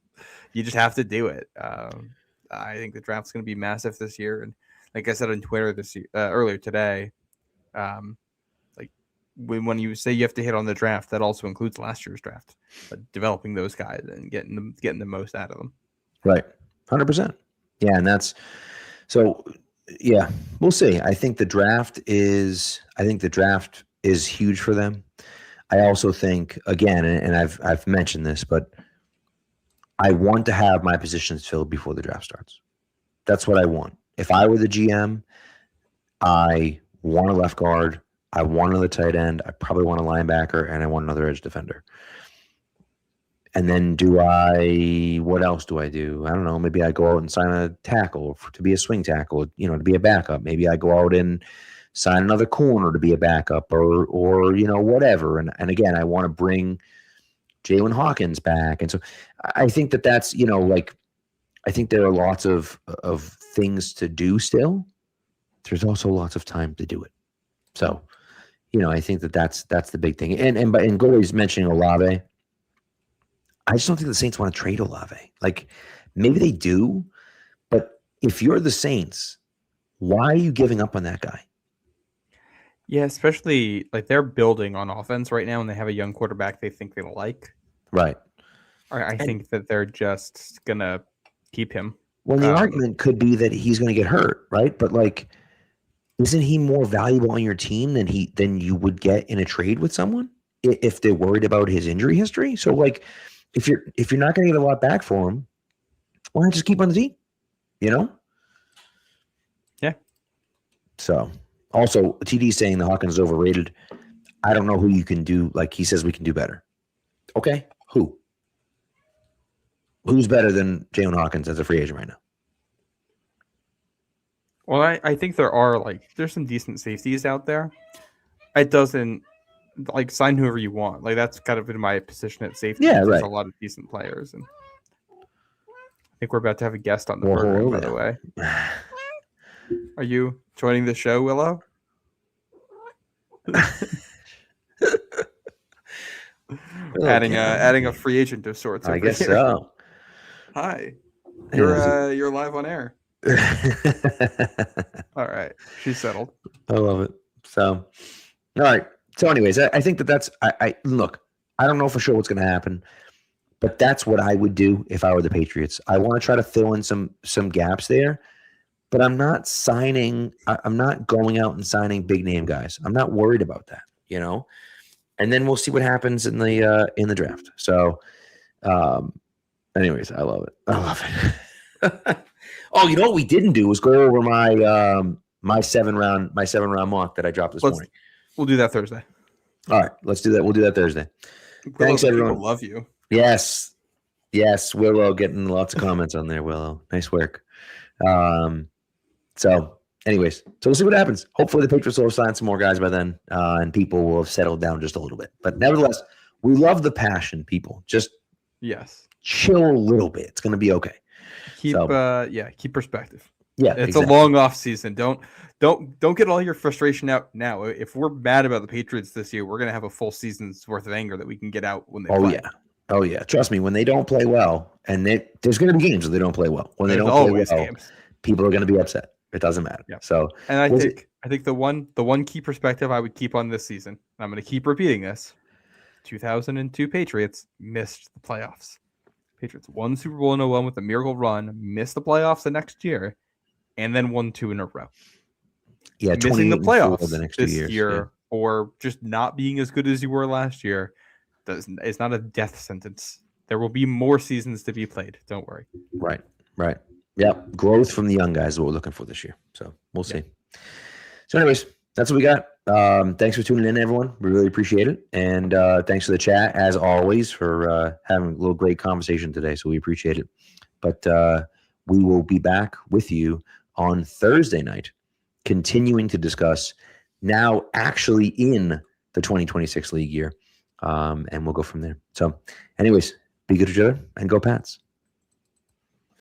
You just have to do it. I think the draft's going to be massive this year. And like I said on Twitter earlier today, when you say you have to hit on the draft, that also includes last year's draft, but developing those guys and getting the most out of them. Right. 100%. Yeah. And that's so, yeah, we'll see. I think the draft is huge for them. I also think, again, and I've mentioned this, but I want to have my positions filled before the draft starts. That's what I want. If I were the GM, I want a left guard, I want another tight end, I probably want a linebacker, and I want another edge defender. And then what else do I do? I don't know. Maybe I go out and sign a tackle to be a swing tackle, to be a backup. Maybe I go out and sign another corner to be a backup or whatever. And again, I want to bring Jalen Hawkins back. And so I think that's, I think there are lots of things to do still. There's also lots of time to do it. So, I think that's the big thing. And Goldie's mentioning Olave. I just don't think the Saints want to trade Olave. Like, maybe they do, but if you're the Saints, why are you giving up on that guy? Yeah, especially like they're building on offense right now and they have a young quarterback they think they like. Right. I think that they're just going to keep him. Well, the argument could be that he's going to get hurt, right? But like, isn't he more valuable on your team than you would get in a trade with someone if they're worried about his injury history? So like, if you're not going to get a lot back for him, why not just keep on the team? Yeah. So also TD saying the Hawkins is overrated. I don't know who you can do. Like he says, we can do better. Okay. Who's better than Jalen Hawkins as a free agent right now? Well, I think there's some decent safeties out there. It doesn't sign whoever you want. Like that's kind of been my position at safety. Yeah, There's right. a lot of decent players, and I think we're about to have a guest on the program. By the way, are you joining the show, Willow? adding a free agent of sorts. I guess here. So. Hi, you're live on air. All right, she's settled. I love it. So, all right. So, anyways, I think that's. I look. I don't know for sure what's going to happen, but that's what I would do if I were the Patriots. I want to try to fill in some gaps there, but I'm not signing. I'm not going out and signing big name guys. I'm not worried about that. And then we'll see what happens in the draft. So, anyways, I love it. Oh, you know what we didn't do was go over my seven round mock that I dropped this morning. We'll do that Thursday. All right, let's do that. We'll do that Thursday. Thanks, everyone. People love you. Yes, Willow getting lots of comments on there. Willow, nice work. So, anyways, we'll see what happens. Hopefully, the Patriots will sign some more guys by then, and people will have settled down just a little bit. But nevertheless, we love the passion. People just chill a little bit. It's going to be okay. Keep perspective. Yeah, it's a long off season. Don't get all your frustration out now. If we're mad about the Patriots this year, we're gonna have a full season's worth of anger that we can get out when they play. Oh yeah. Trust me, when they don't play well, and there's gonna be games where they don't play well. When they don't play well, games. People are gonna be upset. It doesn't matter. Yeah. So, and I think the one key perspective I would keep on this season, and I'm gonna keep repeating this: 2002 Patriots missed the playoffs. Patriots won Super Bowl in 01 with a miracle run, missed the playoffs the next year, and then won 2 in a row. Yeah, missing the playoffs the next this 2 years. year or just not being as good as you were last year, it's not a death sentence. There will be more seasons to be played. Don't worry. Right. Yeah. Growth from the young guys is what we're looking for this year. So we'll see. So anyways, that's what we got. Thanks for tuning in, everyone. We really appreciate it. And thanks for the chat, as always, for having a little great conversation today. So we appreciate it. But we will be back with you on Thursday night, continuing to discuss now actually in the 2026 league year. And we'll go from there. So anyways, be good to each other and go Pats.